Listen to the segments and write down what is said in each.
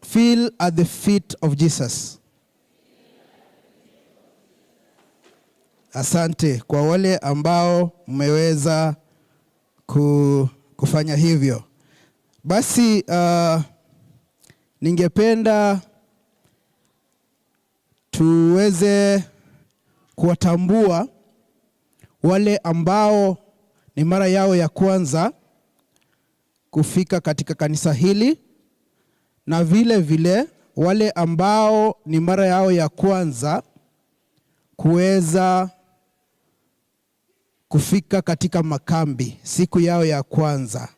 Feel at the feet of Jesus. Asante kwa wale ambao mmeweza kufanya hivyo. Basi ningependa tuweze kuwatambua wale ambao ni mara yao ya kwanza kufika katika kanisa hili, na vile vile wale ambao ni mara yao ya kwanza kuweza kufika katika makambi siku yao ya kwanza.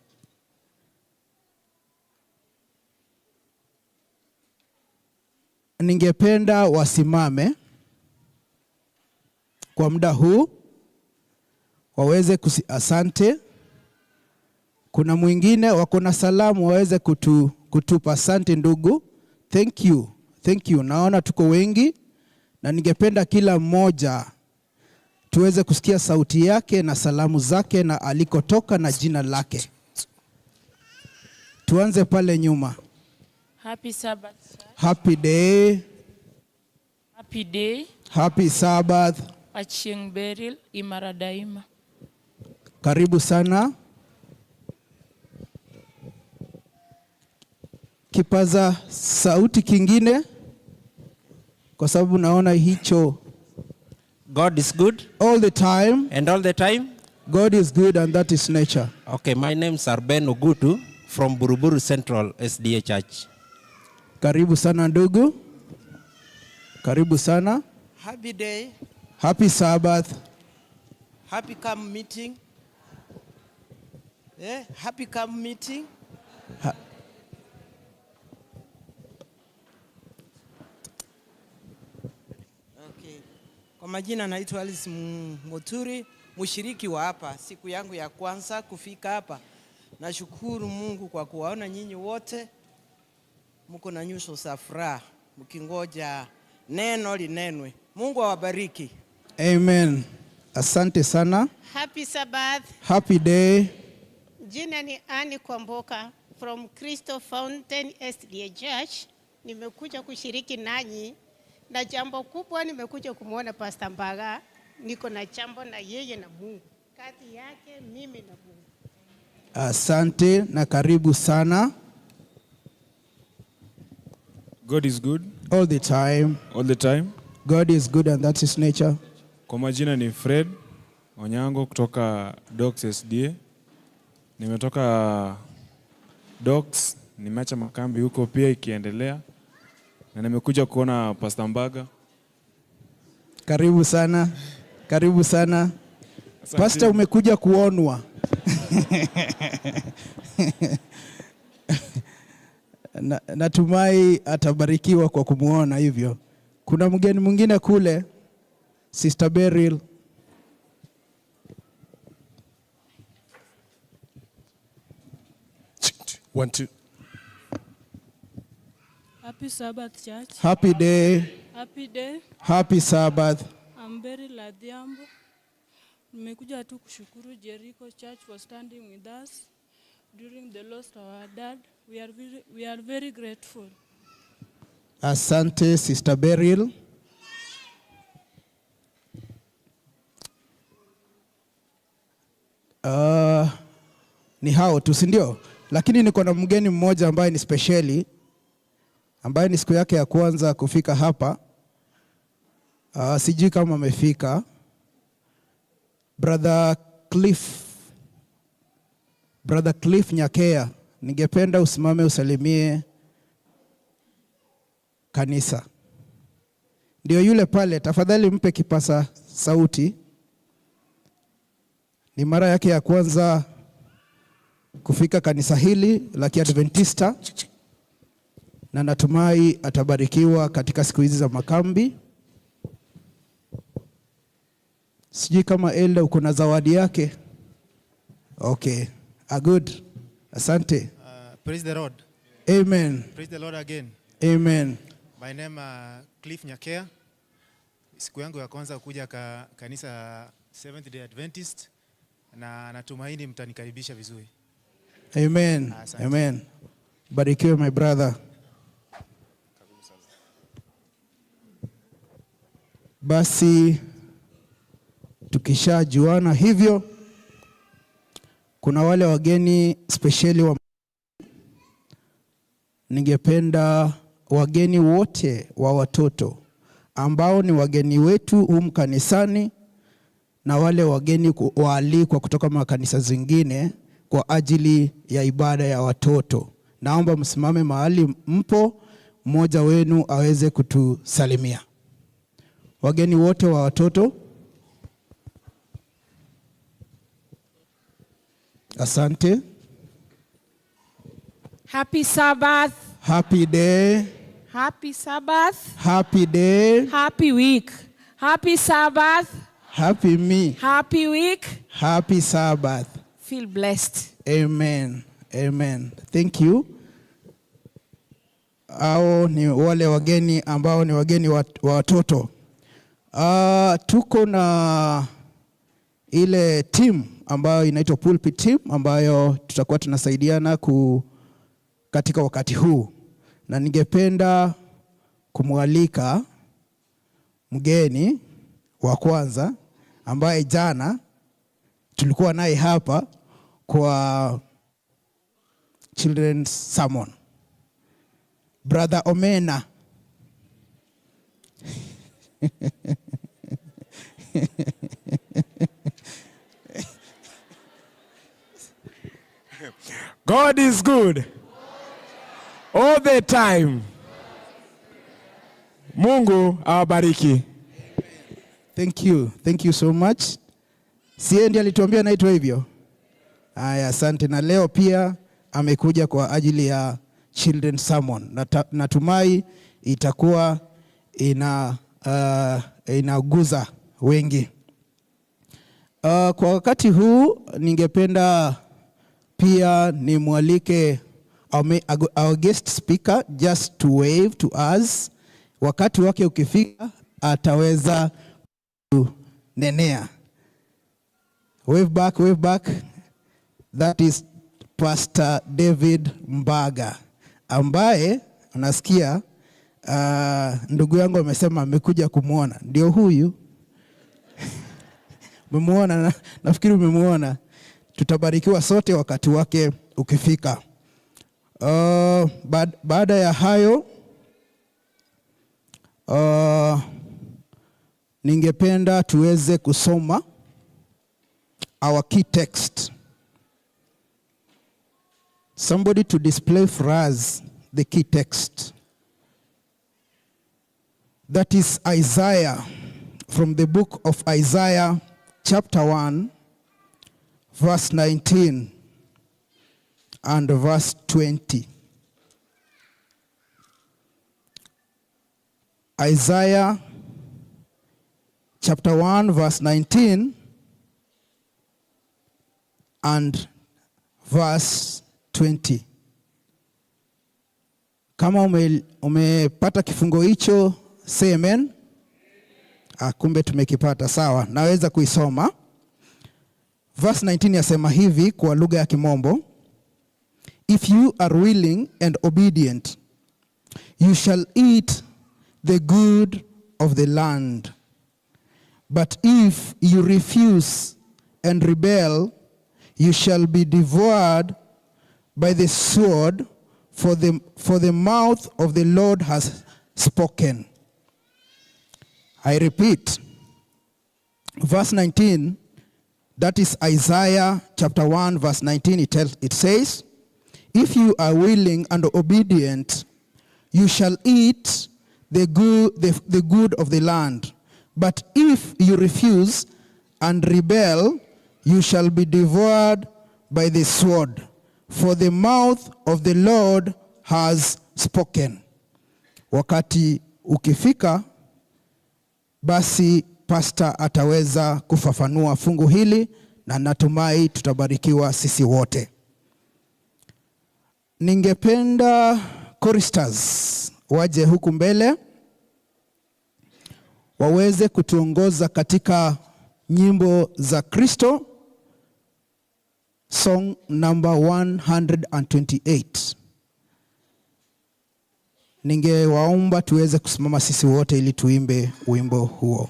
Ningependa wasimame kwa muda huu waweze asante. Kuna mwingine wako na salamu waweze kutupa. Asante ndugu. Thank you. Thank you. Naona tuko wengi na ningependa kila mmoja tuweze kusikia sauti yake na salamu zake na alikotoka na jina lake. Tuanze pale nyuma. Happy Sabbath. Happy day. Happy day. Happy Sabbath. Achieng Beryl imara daima. Karibu sana. Kipaza sauti kingine kwa sababu naona hicho. God is good. All the time. And all the time. God is good and that is nature. Okay, my name is Arben Ogutu from Buruburu Central SDA Church. Karibu sana ndugu. Karibu sana. Happy day. Happy Sabbath. Happy camp meeting. Happy camp meeting. Okay. Kwa majina naitwa Alice Moturi, mshiriki wa hapa. Siku yangu ya kwanza kufika hapa. Nashukuru Mungu kwa kuwaona nyinyi wote. Mko na nyuso za furaha mkingoja neno linenwe. Mungu awabariki. Amen. Asante sana. Happy Sabbath. Happy day. Jina ni Annie Kwamboka from Crystal Fountain SDA Church. Nimekuja kushiriki nanyi na jambo kubwa, nimekuja kumuona Pastor Mbaga. Niko na jambo na yeye na Mungu. Kati yake mimi na Mungu. Asante na karibu sana. God is good. All the time. All the time. God is good and that is nature. Kwa majina ni Fred Onyango kutoka Docs SDA. Nimetoka Docs, nimeacha makambi huko pia ikiendelea. Na nimekuja kuona Pastor Mbaga. Karibu sana. Karibu sana. Asante. Pastor, umekuja kuonwa. Natumai atabarikiwa kwa kumuona hivyo. Kuna mgeni mwingine kule, Sister Beryl. One, two. Happy Sabbath Church. Happy day. Happy day. Happy Sabbath. I'm Beryl Adhiambo. Nimekuja tu kushukuru Jericho Church for standing with us during the loss of our dad. We are very grateful. Asante Sister Beryl. Ni hao tu, si ndio? Lakini niko na mgeni mmoja ambaye ni speciali, ambaye ni siku yake ya kwanza kufika hapa. Sijui kama amefika. Brother Cliff Nyakea, ningependa usimame usalimie kanisa. Ndio yule pale, tafadhali mpe kipasa sauti. Ni mara yake ya kwanza kufika kanisa hili la Kiadventista na natumai atabarikiwa katika siku hizi za makambi. Sijui kama Elda uko na zawadi yake. Okay. Good. Asante. Praise the Lord. Amen. Praise the Lord again. Amen. My name Cliff Nyakea. Siku yangu ya kwanza kuja kanisa Seventh Day Adventist na natumaini mtanikaribisha vizuri. Amen. Asante. Amen. Barikiwe my brother. Basi tukishajuana hivyo, kuna wale wageni speciali wa, ningependa wageni wote wa watoto ambao ni wageni wetu humu kanisani na wale wageni waalikwa kutoka makanisa zingine kwa ajili ya ibada ya watoto, naomba msimame mahali mpo, mmoja wenu aweze kutusalimia. Wageni wote wa watoto, asante. Happy Sabbath. Happy day. Happy Sabbath. Happy day. Happy week. Happy Sabbath. Happy me. Happy week. Happy Sabbath. Feel blessed. Amen. Amen. Thank you. Hao ni wale wageni ambao ni wageni wa watoto. Tuko na ile team ambayo inaitwa pulpit team ambayo tutakuwa tunasaidiana katika wakati huu, na ningependa kumwalika mgeni wa kwanza ambaye jana tulikuwa naye hapa kwa children's sermon, Brother Omena. God is good all the time. Mungu awabariki. Thank you so much. Sie ndiye alituambia naitwa hivyo. Haya, asante. Na leo pia amekuja kwa ajili ya children's sermon. Natumai itakuwa inaguza wengi. Kwa wakati huu ningependa pia nimwalike our guest speaker just to wave to us. Wakati wake ukifika ataweza kunenea. Wave back, wave back. That is Pastor David Mbaga ambaye unasikia ndugu yangu amesema amekuja kumuona. Ndio huyu. Umemuona, nafikiri umemuona. Tutabarikiwa sote wakati wake ukifika. Baada ya hayo ningependa tuweze kusoma our key text. Somebody to display for us the key text. That is Isaiah, from the book of Isaiah chapter 1 verse 19 and verse 20. Isaiah chapter 1 verse 19 and verse 20. Kama umepata kifungo hicho, say amen. Kumbe tumekipata, sawa. Naweza kuisoma. Verse 19 yasema hivi kwa lugha ya Kimombo. If you are willing and obedient, you shall eat the good of the land. But if you refuse and rebel, you shall be devoured by the sword, for the mouth of the Lord has spoken. I repeat, verse 19, that is Isaiah chapter 1 verse 19, it says, if you are willing and obedient, you shall eat the good of the land. But if you refuse and rebel, you shall be devoured by the sword, for the mouth of the Lord has spoken. Wakati ukifika, basi pastor ataweza kufafanua fungu hili, na natumai tutabarikiwa sisi wote. Ningependa choristers waje huku mbele waweze kutuongoza katika nyimbo za Kristo, song number 128. Ningewaomba tuweze kusimama sisi wote ili tuimbe wimbo huo.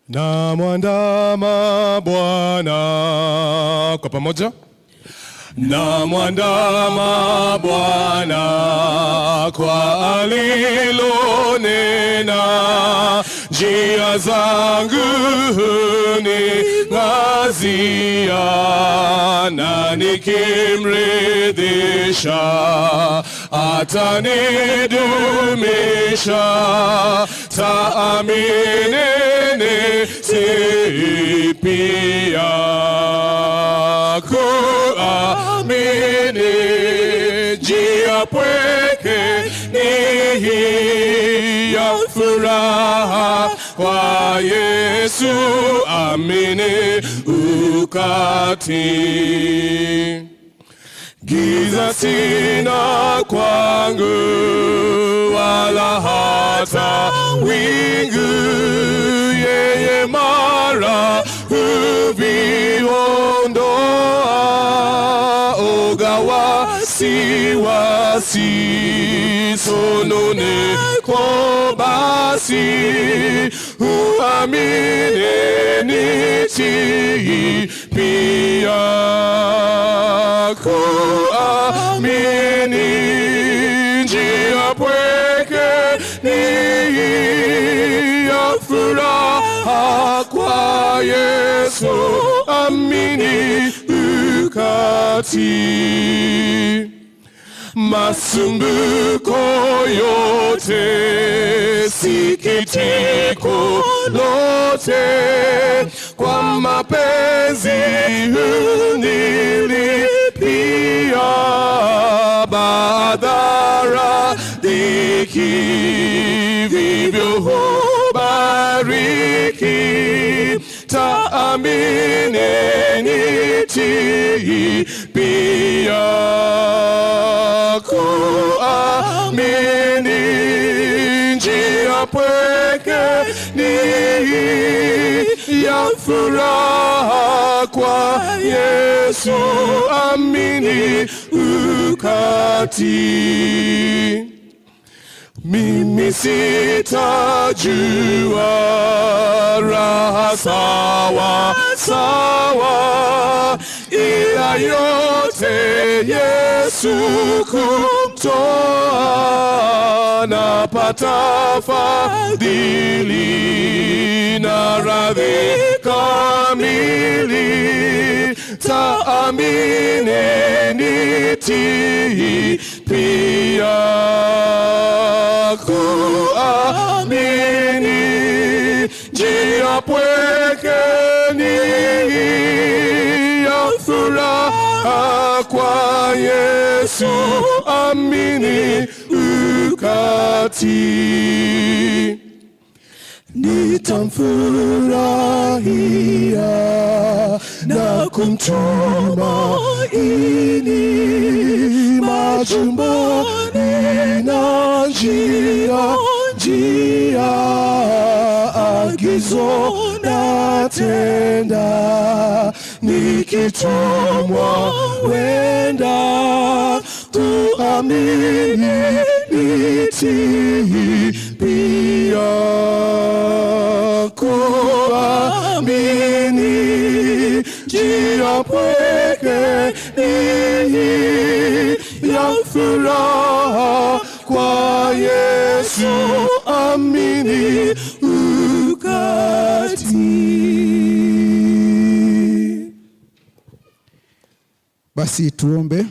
Na mwandama Bwana kwa pamoja. Na mwandama Bwana kwa alilonena, njia zangu huning'azia, na nikimridhisha atanidumisha, taamini nisihi pia. Kuamini njia pweke ni hii ya furaha kwa Yesu, amini ukati. Giza sina kwangu wala hata wingu, yeye mara huviondoa, oga wasiwasi, sononeko basi, uamini nitii pia. Kuamini njia pweke ni ya furaha kwa Yesu, amini ukati. Masumbuko yote, sikitiko lote, kwa mapenzi hunilipia, badhara dhiki, vivyo hubariki, taamini nitii pia. Kuamini njia pweke ni ya furaha kwa Yesu, amini ukati. Mimi sitajua raha sawa sawa, ila yote Yesu kumtoa, napata fadhili na radhi kamili, taamini nitii pia. Kuamini njia pweke ni ya furaha kwa Yesu, amini ukati. Nitamfurahia na kumtumaini, majumbani na njia agizo natenda, nikitumwa wenda, tuamini nitii pia. Kuamini njia pweke ni ya furaha kwa Yesu, amini ukati. Basi tuombe.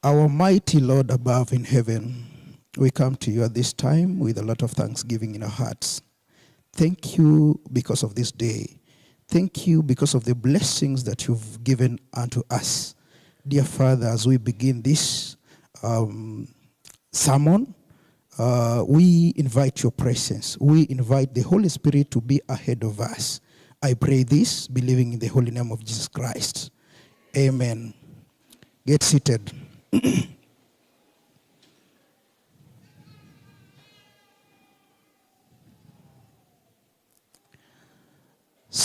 Our mighty Lord above in heaven, we come to you at this time with a lot of thanksgiving in our hearts. Thank you because of this day. Thank you because of the blessings that you've given unto us. Dear Father, as we begin this sermon, we invite your presence. We invite the Holy Spirit to be ahead of us. I pray this, believing in the holy name of Jesus Christ. Amen. Get seated.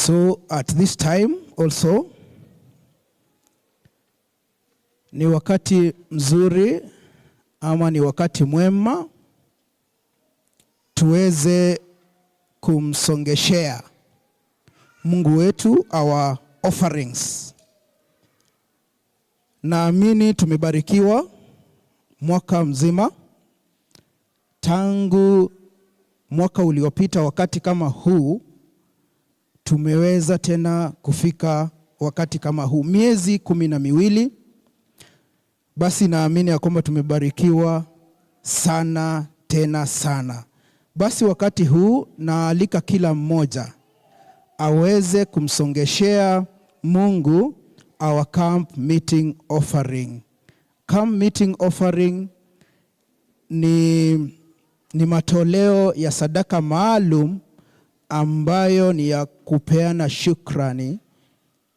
So at this time also ni wakati mzuri ama ni wakati mwema tuweze kumsongeshea Mungu wetu our offerings. Naamini tumebarikiwa mwaka mzima tangu mwaka uliopita wakati kama huu tumeweza tena kufika wakati kama huu miezi 12. Basi naamini ya kwamba tumebarikiwa sana tena sana. Basi wakati huu naalika kila mmoja aweze kumsongeshea Mungu our camp meeting offering. Camp meeting offering ni matoleo ya sadaka maalum ambayo ni ya kupeana shukrani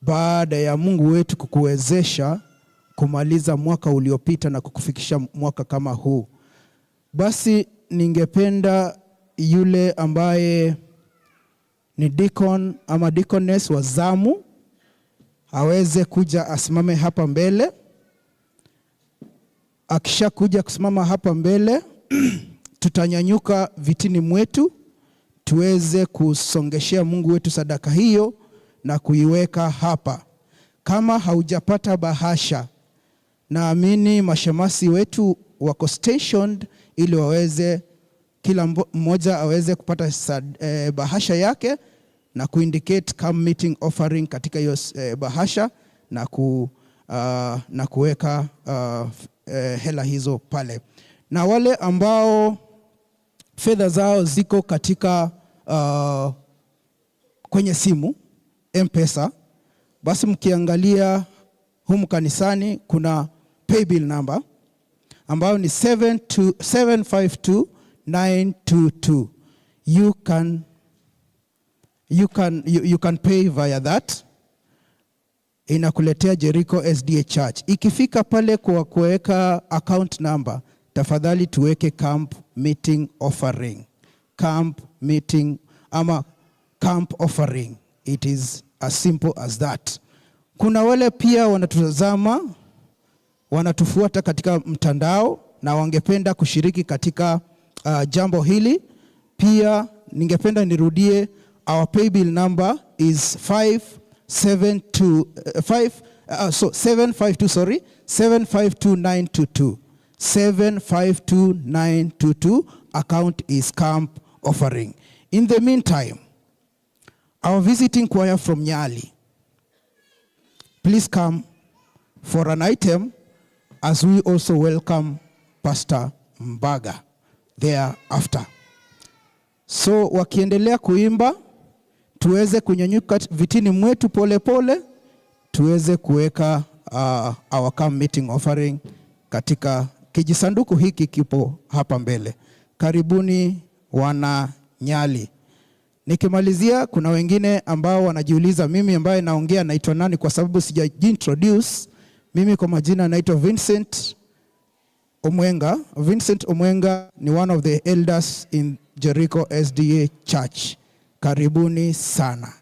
baada ya Mungu wetu kukuwezesha kumaliza mwaka uliopita na kukufikisha mwaka kama huu. Basi ningependa yule ambaye ni deacon ama deaconess wa zamu aweze kuja asimame hapa mbele. Akisha kuja kusimama hapa mbele tutanyanyuka vitini mwetu tuweze kusongeshea Mungu wetu sadaka hiyo na kuiweka hapa. Kama haujapata bahasha, naamini mashemasi wetu wako stationed ili waweze kila mmoja aweze kupata bahasha yake na kuindicate camp meeting offering katika hiyo bahasha na kuweka hela hizo pale. Na wale ambao fedha zao ziko katika kwenye simu M-Pesa, basi mkiangalia humu kanisani kuna paybill number ambayo ni 752922. You can pay via that. Inakuletea Jericho SDA Church. Ikifika pale kwa kuweka account number, tafadhali tuweke camp meeting offering. Camp meeting ama camp offering. It is as simple as that. Kuna wale pia wanatutazama, wanatufuata katika mtandao na wangependa kushiriki katika jambo hili. Pia ningependa nirudie, our paybill number is 752922. 752922. Account is camp offering. In the meantime, our visiting choir from Nyali, please come for an item as we also welcome Pastor Mbaga thereafter. So wakiendelea kuimba, tuweze kunyanyuka vitini mwetu pole pole, tuweze kuweka our camp meeting offering katika kijisanduku hiki kipo hapa mbele. Karibuni wana Nyali. Nikimalizia, kuna wengine ambao wanajiuliza mimi ambaye naongea naitwa nani kwa sababu sijaintroduce. Mimi kwa majina naitwa Vincent Omwenga. Vincent Omwenga ni one of the elders in Jericho SDA Church. Karibuni sana.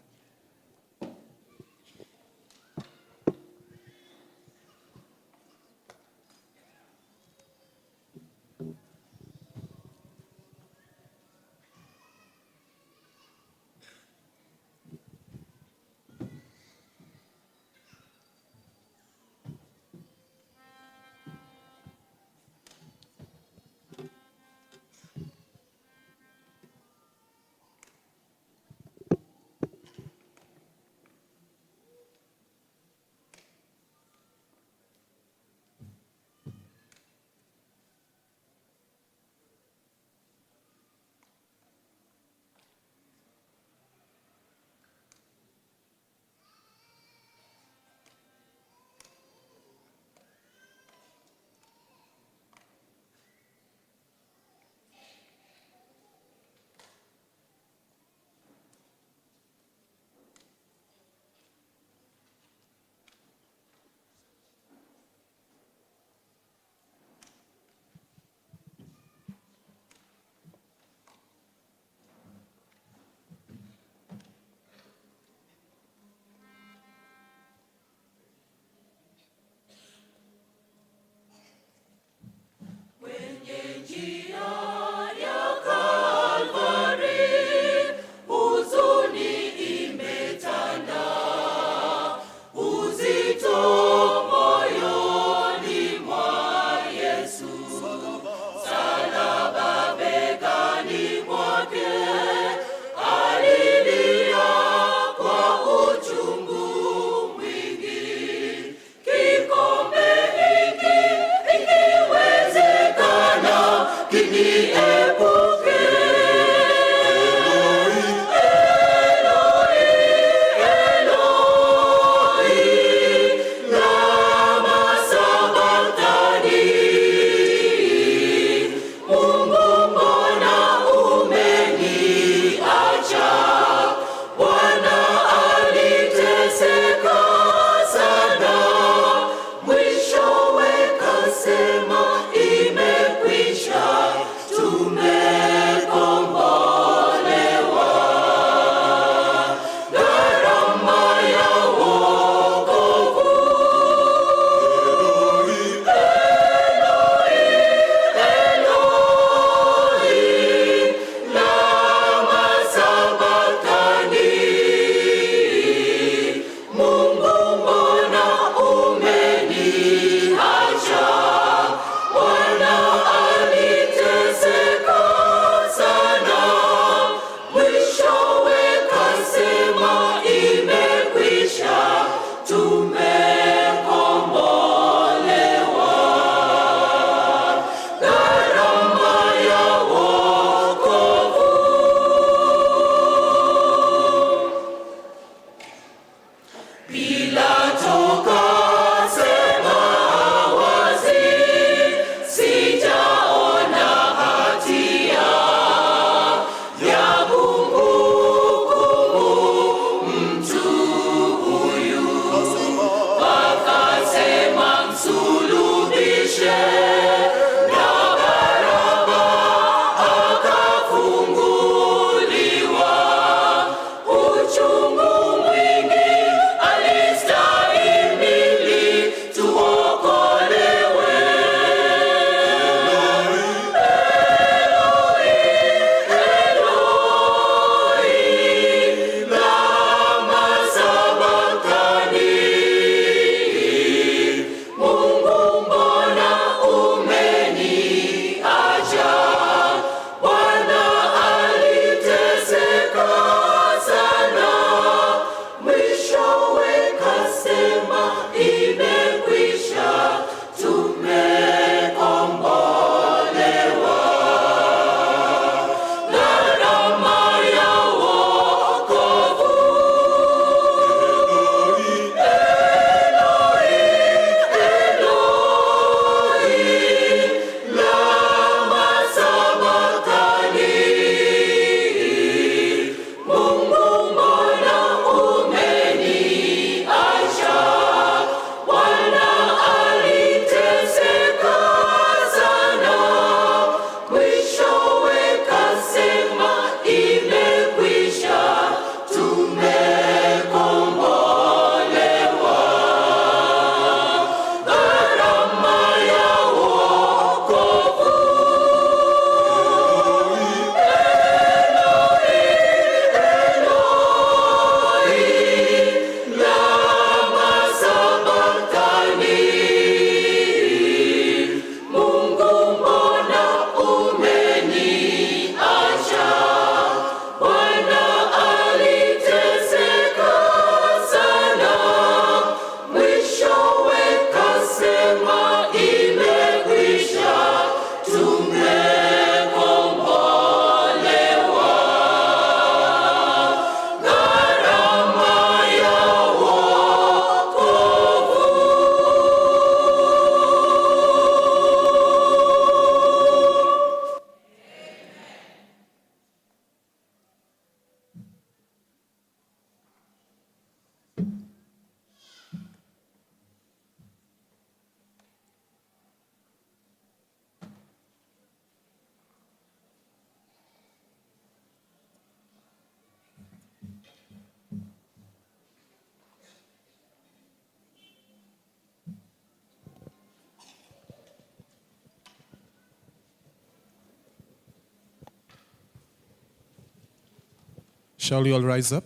Shall you all rise up?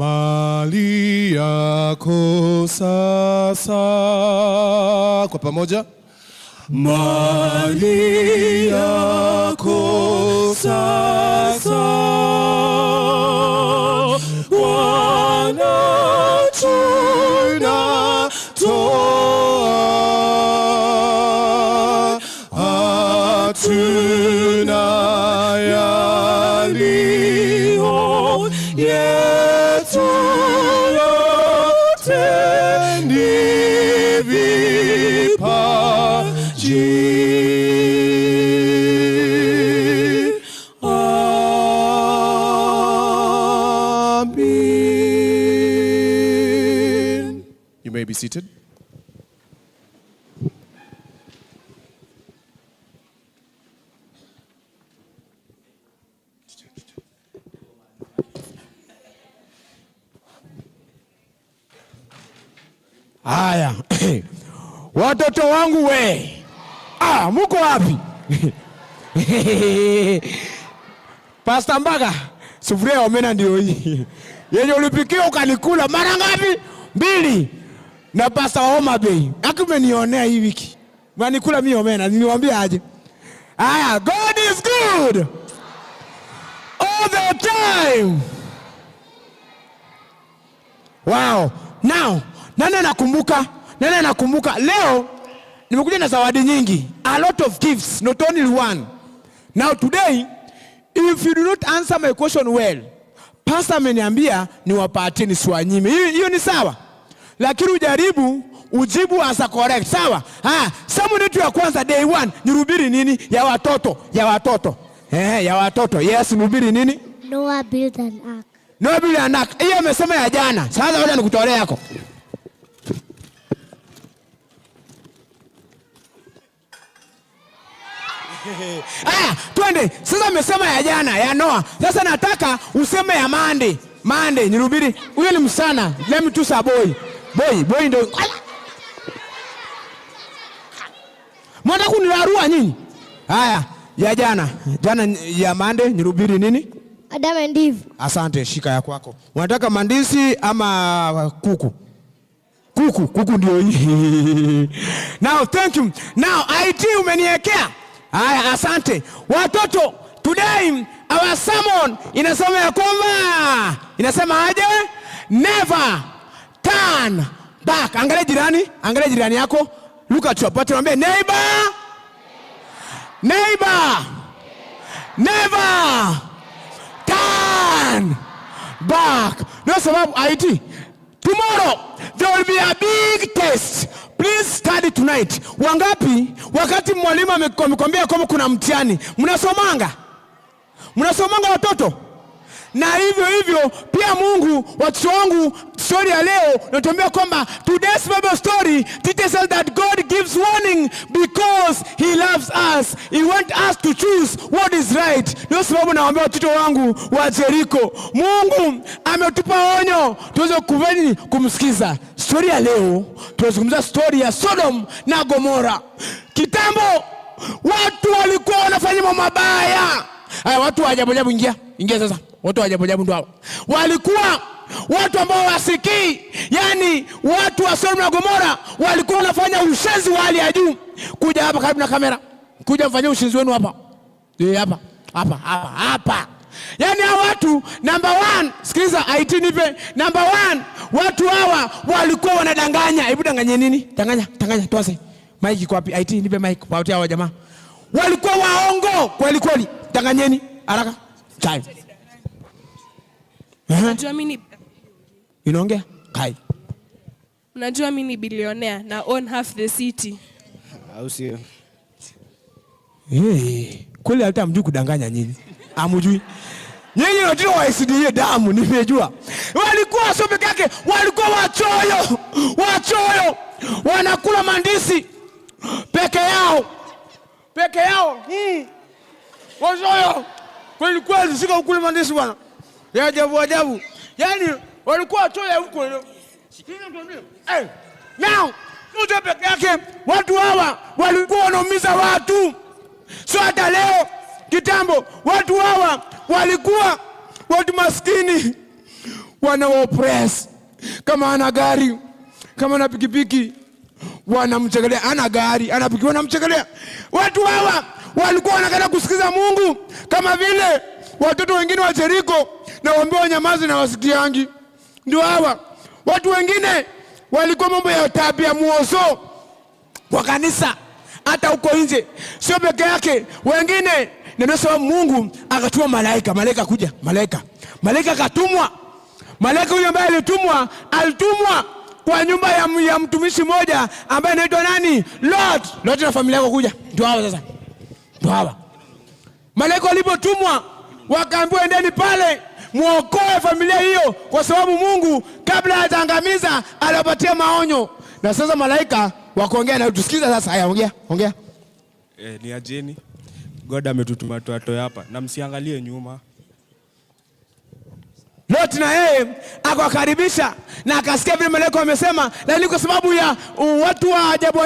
Mali yako sasa, kwa pamoja. Mali yako sasa, Bwana tunatoa, hatuna yaliyo yetu, yote ni vipaji. Amen. You may be seated. Haya. Watoto wangu we. Muko wapi? Pastor Mbaga, sufuria ya omena ndio hii. Yenye ulipikia ukanikula mara ngapi? 2. Na Pastor Homa Bay. Akumenionea hii wiki. Manikula mimi omena, niliwaambia aje? Haya, God is good. All the time. Wow. Now, nani nakumbuka leo nimekuja na zawadi nyingi, a lot of gifts, not only one. Now today, if you do not answer my question well, pastor ameniambia niwapatie nisiwanyime. Hiyo ni sawa, lakini ujaribu ujibu as a correct. Sawa? Somo letu ya kwanza day 1 nihubiri nini? Ya watoto. Ya watoto. Yes, nihubiri nini? Noah built an ark. No Bill anak. Hiyo amesema ya jana. Sasa ngoja nikutolea yako. Twende. Sasa amesema ya jana ya Noah. Sasa nataka useme ya Monday. Monday nirubiri. Huyo ni msana. Let me choose a boy. Boy ndio. Mwenda kunilarua nyinyi. Haya, ya jana. Jana ya Monday nirubiri nini? Adam and Eve. Asante, shika ya kwako. Unataka mandisi ama kuku? Kuku ndio hii. Now thank you. Now IT umeniwekea. Haya, asante. Watoto, today our sermon inasema ya kwamba inasema aje? Never turn back. Angalia jirani yako. Look at your body, mwambie neighbor. Never turn back. No sababu IT. Tomorrow there will be a big test. Please study tonight. Wangapi wakati mwalimu amekwambia kama kuna mtihani, mnasomanga watoto? Na hivyo pia Mungu, watoto wangu, story ya leo natuambia kwamba today's Bible story teaches us that God gives warning because he loves us. He wants us to choose what is right. Ndio sababu nawaambia watoto wangu wa Jericho, Mungu ametupa onyo tuweze kumsikiza. Story ya leo tunazungumza story ya Sodom na Gomora. Kitambo watu walikuwa wanafanya mambo mabaya. Haya, watu wa ajabu ingia sasa. Watu wa ajabu ndio hao. Walikuwa watu ambao wasikii. Yani watu wa Sodom na Gomora walikuwa wanafanya ushenzi wa hali ya juu. Kuja hapa karibu na kamera. Kuja mfanyie ushenzi wenu hapa. Hapa. Yani hao watu number 1, sikiliza IT nipe. Number 1, watu hawa walikuwa wanadanganya. Hebu danganya nini? Danganya tuanze. Mike iko wapi? IT nipe mic kwa watu hawa jamaa. Walikuwa waongo kweli. Danganyeni haraka. Time. Unajua mimi inaongea? Kai. Unajua mimi ni billionaire na own half the city. Au sio? Kweli hata mjui kudanganya nyinyi. Amjui. Nyinyi ndio wa SDA damu nimejua. Walikuwa sio peke yake, walikuwa wachoyo. Wanakula mandisi peke yao. Wachoyo. Kweli sika ukule mandisi bwana. Ya ajabu. Yani walikuwa wachoyo huko leo. Now, sio peke yake, watu hawa walikuwa wanaumiza watu. Sio hata leo, kitambo watu hawa walikuwa watu maskini, wana-oppress. Kama ana gari, kama ana pikipiki, wanamchekelea. Ana gari, ana pikipiki, wanamchekelea. Watu hawa walikuwa wanataka kusikiza Mungu kama vile watoto wengine wa Jericho na waambie wanyamaze na wasikiangi. Ndio hawa. Watu wengine walikuwa mambo ya tabia muozo kwa kanisa, hata huko nje. Sio peke yake, wengine ndio sababu Mungu akatuma malaika kuja. Malaika katumwa. Malaika huyo ambaye alitumwa kwa nyumba ya mtumishi mmoja ambaye anaitwa nani? Lot na familia yake kuja. Ndio hao sasa. Ndio hawa. Malaika walipotumwa wakaambiwa endeni pale muokoe familia hiyo, kwa sababu Mungu kabla hajaangamiza aliwapatia maonyo. Na sasa malaika wakaongea na tusikiza sasa. Haya, ongea. Ni ajeni. God ametutuma tuatoe hapa na msiangalie nyuma. Lot na yeye akawakaribisha na akasikia vile malaika wamesema, lakini kwa sababu ya watu wa ajabu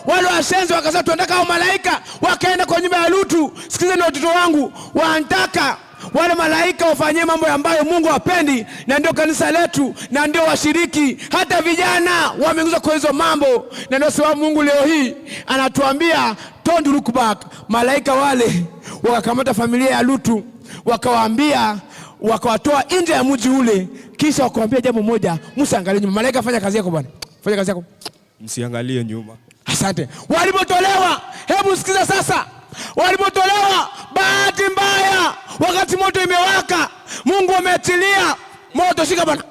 wale washenzi wakasema tunataka hao malaika. Wakaenda kwa nyumba ya Lutu. Sikiza na watoto wangu, wanataka wale malaika wafanyie mambo ambayo Mungu hapendi, na ndio kanisa letu, na ndio washiriki, hata vijana wameingizwa kwa hizo mambo. Na ndio sababu Mungu leo hii anatuambia don't look back. Malaika wale wakakamata familia ya Lutu, wakawaambia, wakawatoa nje ya mji ule, kisha wakawaambia jambo moja, msiangalie nyuma. Malaika, fanya kazi yako bwana. Fanya kazi yako. Msiangalie nyuma. Asante. Walipotolewa, hebu sikiza sasa. Walipotolewa, bahati mbaya, wakati moto imewaka, Mungu ametilia moto. Shika bwana.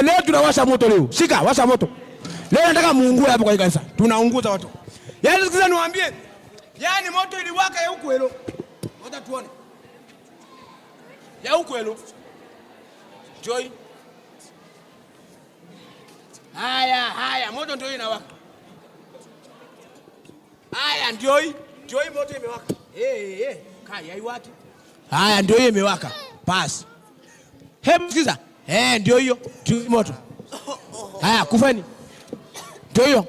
Leo tunawasha moto leo. Shika, washa moto. Leo nataka muungue hapo kwa kanisa. Tunaunguza watu. Yaani sikiza niwaambie. Yaani moto iliwaka ya huko leo. Ngoja tuone. Ya ukwelo. Joy. Haya, moto ndio inawaka. Haya ndio hii. Joy moto imewaka. Kaya iwati. Haya ndio hiyo imewaka. Pass. Hebu sikiza. Ndio hiyo. Moto. Haya kufani. Ndio hiyo.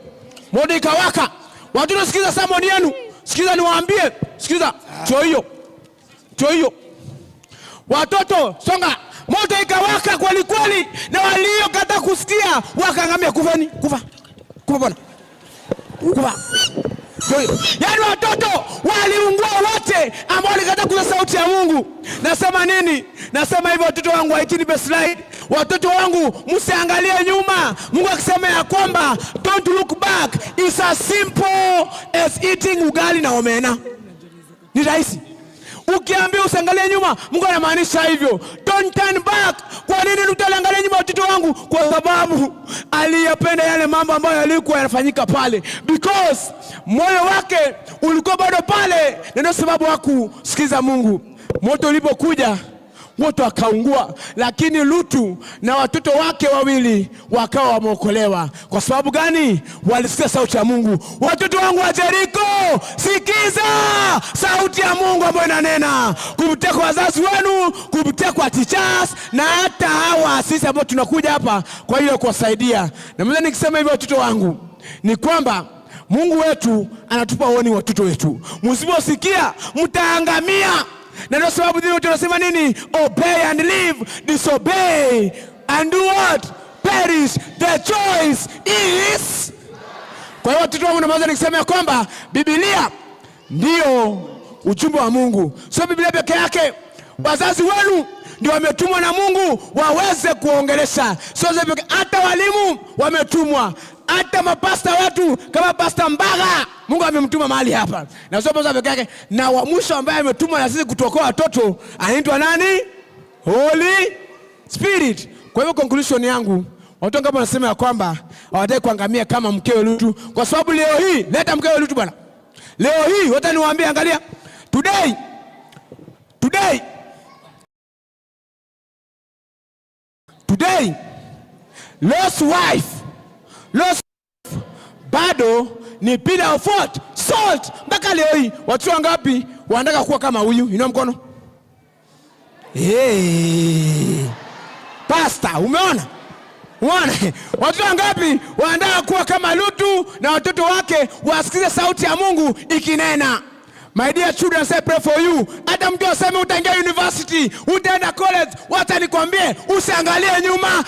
Moto ikawaka. Watu nasikiza sermon yenu. Sikiza niwaambie. Sikiza. Ndio hiyo. Watoto songa. Moto ikawaka kweli kweli na waliokata kusikia wakaangamia. Kufani. Kufa bwana. Kufa. Yaani watoto waliungua wote ambao walikataa kusikia sauti ya Mungu. Nasema nini? Nasema hivyo watoto wangu haitini baseline. Watoto wangu msiangalie nyuma. Mungu akisema ya kwamba don't look back is as simple as eating ugali na omena. Ni rahisi. Ukiambia usiangalie nyuma, Mungu anamaanisha hivyo. Don't turn back. Kwa nini utaangalia nyuma watoto wangu? Kwa sababu aliyapenda yale mambo ambayo yalikuwa yanafanyika pale. Because moyo wake ulikuwa bado pale. Ndio sababu hakusikiza Mungu. Moto ulipokuja, wote wakaungua, lakini Lutu na watoto wake wawili wakawa wameokolewa. Kwa sababu gani? Walisikia sauti ya Mungu. Watoto wangu wa Jeriko, sikiza sauti ya Mungu ambayo inanena kupitia kwa wazazi wenu, kupitia kwa teachers na hata hawa sisi ambao tunakuja hapa kwa hiyo kuwasaidia. Na mimi nikisema hivyo watoto wangu ni kwamba Mungu wetu anatupa uoni watoto wetu. Msiposikia mtaangamia. Na ndio sababu ndio tunasema nini? Obey and live, disobey and do what? Perish. The choice is. Kwa hiyo watoto wangu naweza nikisema kwamba Biblia ndio ujumbe wa Mungu. Sio Biblia peke yake. Wazazi wenu ndio wametumwa na Mungu waweze kuongelesha. Sio hata walimu wametumwa. Hata mapasta wetu kama Pastor Mbaga Mungu amemtuma mahali hapa. Na sio pasa peke yake, na wa mwisho ambaye ametumwa na sisi kutuokoa watoto anaitwa nani? Holy Spirit. Kwa hivyo conclusion yangu, watu wangapi wanasema ya kwamba hawataki kuangamia kama mkewe Lutu? Kwa sababu leo hii, leta mkewe Lutu bwana. Leo hii wote niwaambie, angalia. Today lost wife bado ni pillar of what? Salt. Mpaka leo hii watu wangapi wanataka kuwa kama huyu? Inua mkono. Pastor, umeona? Watu wangapi wanataka kuwa kama Lutu na watoto wake wasikize sauti ya Mungu ikinena? My dear children, say pray for you. Hata mtu aseme utaingia university, utaenda college, wacha nikwambie usiangalie nyuma.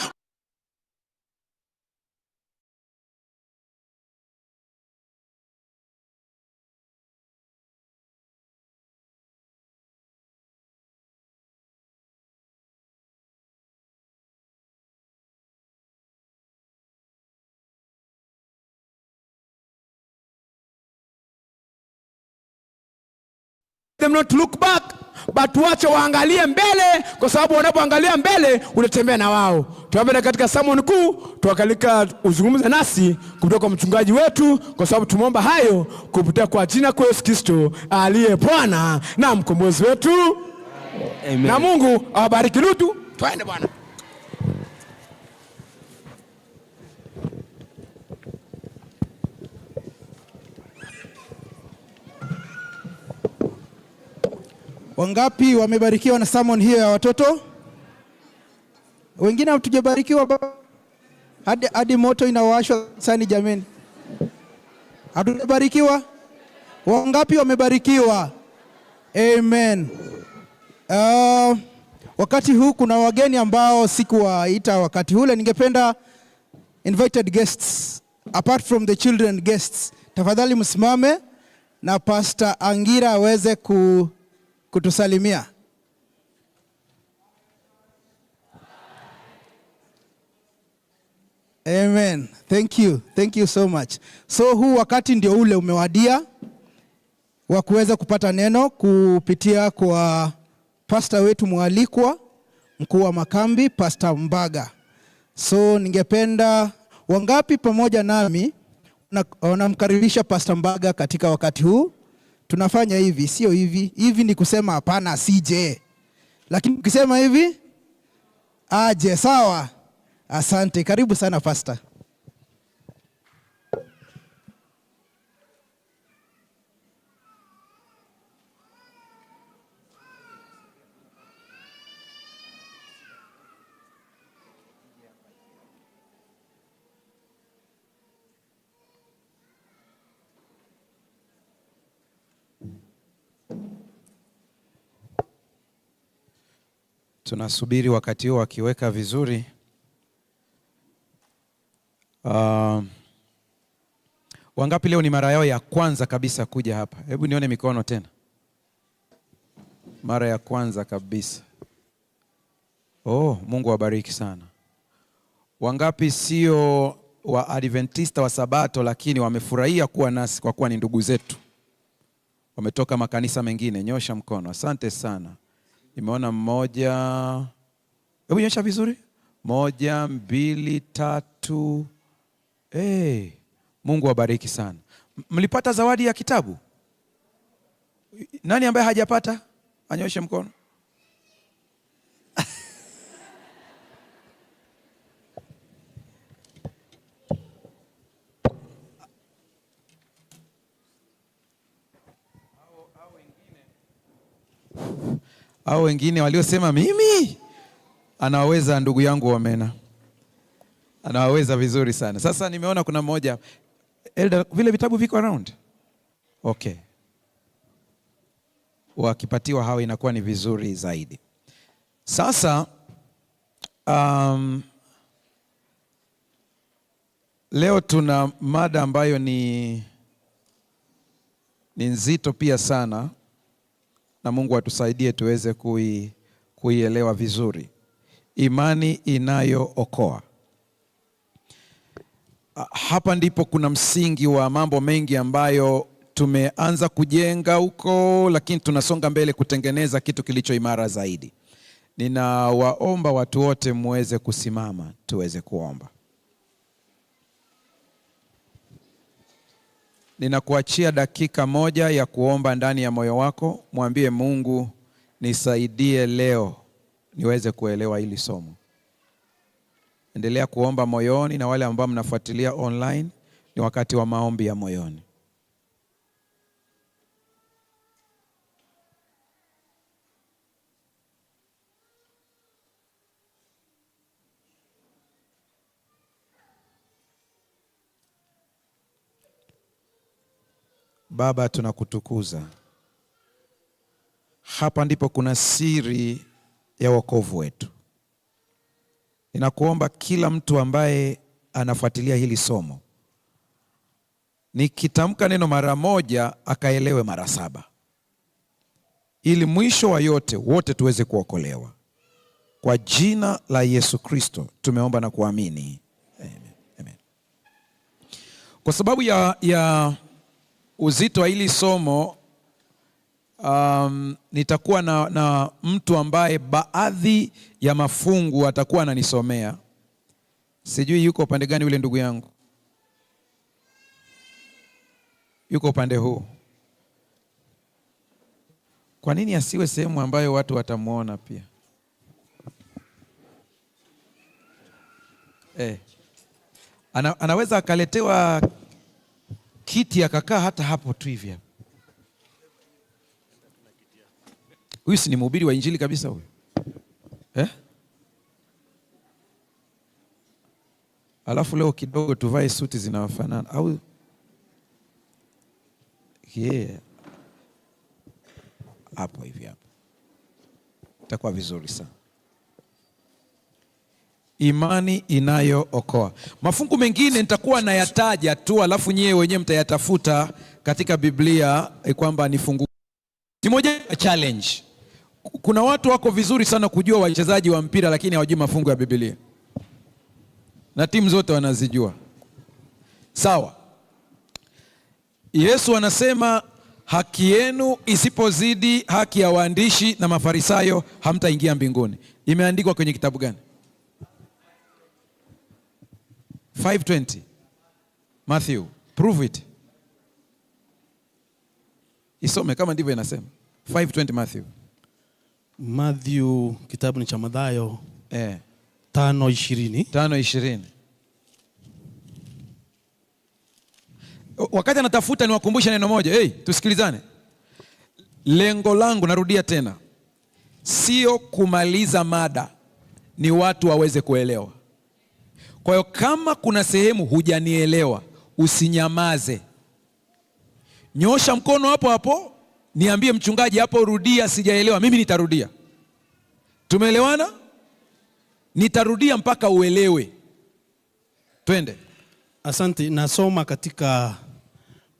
Them not look back, but wacha waangalie mbele, kwa sababu wanapoangalia mbele unatembea na wao. Tuombe katika sermon kuu, tuakalika uzungumze nasi kutoka mchungaji wetu, kwa sababu tumeomba hayo kupitia kwa jina kwa Yesu Kristo aliye Bwana na mkombozi wetu. Amen. Na Mungu awabariki Lutu. Twende bwana. Wangapi wamebarikiwa na sermon hiyo ya watoto? Wengine hatujabarikiwa hadi moto inawashwa sani jameni. Hatujabarikiwa? Wangapi wamebarikiwa? Amen. Wakati huu kuna wageni ambao sikuwaita wakati ule. Ningependa invited guests apart from the children guests. Tafadhali msimame na Pastor Angira aweze kutusalimia. Amen. Thank you so much. So huu wakati ndio ule umewadia wa kuweza kupata neno kupitia kwa pastor wetu mwalikwa, mkuu wa makambi, Pastor Mbaga. So ningependa wangapi pamoja nami wanamkaribisha Pastor Mbaga katika wakati huu. Tunafanya hivi, sio hivi. Hivi ni kusema hapana CJ. lakini ukisema hivi aje. Sawa, asante. Karibu sana pastor. Tunasubiri wakati huo wakiweka vizuri. Wangapi leo ni mara yao ya kwanza kabisa kuja hapa? Hebu nione mikono tena. Mara ya kwanza kabisa. Oh, Mungu awabariki sana. Wangapi sio wa Adventista wa Sabato lakini wamefurahia kuwa nasi kwa kuwa ni ndugu zetu? Wametoka makanisa mengine. Nyosha mkono. Asante sana. Nimeona mmoja. Hebu nyosha vizuri. 1, 2, 3. Mungu awabariki sana. Mlipata zawadi ya kitabu? Nani ambaye hajapata? Anyoshe mkono. Hao wengine waliosema mimi, anaweza ndugu yangu Wamena. Anaweza vizuri sana. Sasa nimeona kuna mmoja. Elder, vile vitabu viko around? Okay. Wakipatiwa hao inakuwa ni vizuri zaidi. Sasa leo tuna mada ambayo ni nzito pia sana, na Mungu atusaidie tuweze kuielewa vizuri. Imani inayookoa. Hapa ndipo kuna msingi wa mambo mengi ambayo tumeanza kujenga huko, lakini tunasonga mbele kutengeneza kitu kilicho imara zaidi. Ninawaomba watu wote muweze kusimama tuweze kuomba. Ninakuachia dakika moja ya kuomba ndani ya moyo wako. Mwambie Mungu, nisaidie leo niweze kuelewa hili somo. Endelea kuomba moyoni, na wale ambao mnafuatilia online, ni wakati wa maombi ya moyoni. Baba, tunakutukuza. Hapa ndipo kuna siri ya wokovu wetu. Ninakuomba kila mtu ambaye anafuatilia hili somo, nikitamka neno mara moja akaelewe mara 7, ili mwisho wa yote wote tuweze kuokolewa. Kwa jina la Yesu Kristo tumeomba na kuamini. Amen. Amen. Kwa sababu ya uzito wa hili somo, nitakuwa na mtu ambaye baadhi ya mafungu atakuwa ananisomea. Sijui yuko upande gani yule ndugu yangu? Yuko upande huu. Kwa nini asiwe sehemu ambayo watu watamuona pia? Anaweza akaletewa kiti akakaa hata hapo tu hivi. Huyu si ni mhubiri wa injili kabisa huyu? Alafu leo kidogo tuvae suti zinafanana au? Hapo hivi hapo. Itakuwa vizuri sana. Imani inayookoa. Mafungu mengine nitakuwa nayataja tu, alafu nyewe wenyewe mtayatafuta katika Biblia kwamba ni fungu. Moja ya challenge. Kuna watu wako vizuri sana kujua wachezaji wa mpira lakini hawajui mafungu ya Biblia. Na timu zote wanazijua. Sawa. Yesu anasema haki yenu isipozidi haki ya waandishi na Mafarisayo hamtaingia mbinguni. Imeandikwa kwenye kitabu gani? 5:20. Matthew, prove it. Isome kama ndivyo inasema. 5:20 Matthew. Matthew kitabu ni cha Mathayo 5:20. 5:20. Wakati anatafuta niwakumbushe neno moja. Tusikilizane. Lengo langu, narudia tena, sio kumaliza mada, ni watu waweze kuelewa. Kwa hiyo kama kuna sehemu hujanielewa, usinyamaze. Nyosha mkono hapo hapo, niambie mchungaji, hapo rudia, sijaelewa. Mimi nitarudia. Tumeelewana? Nitarudia mpaka uelewe. Twende. Asante. Nasoma katika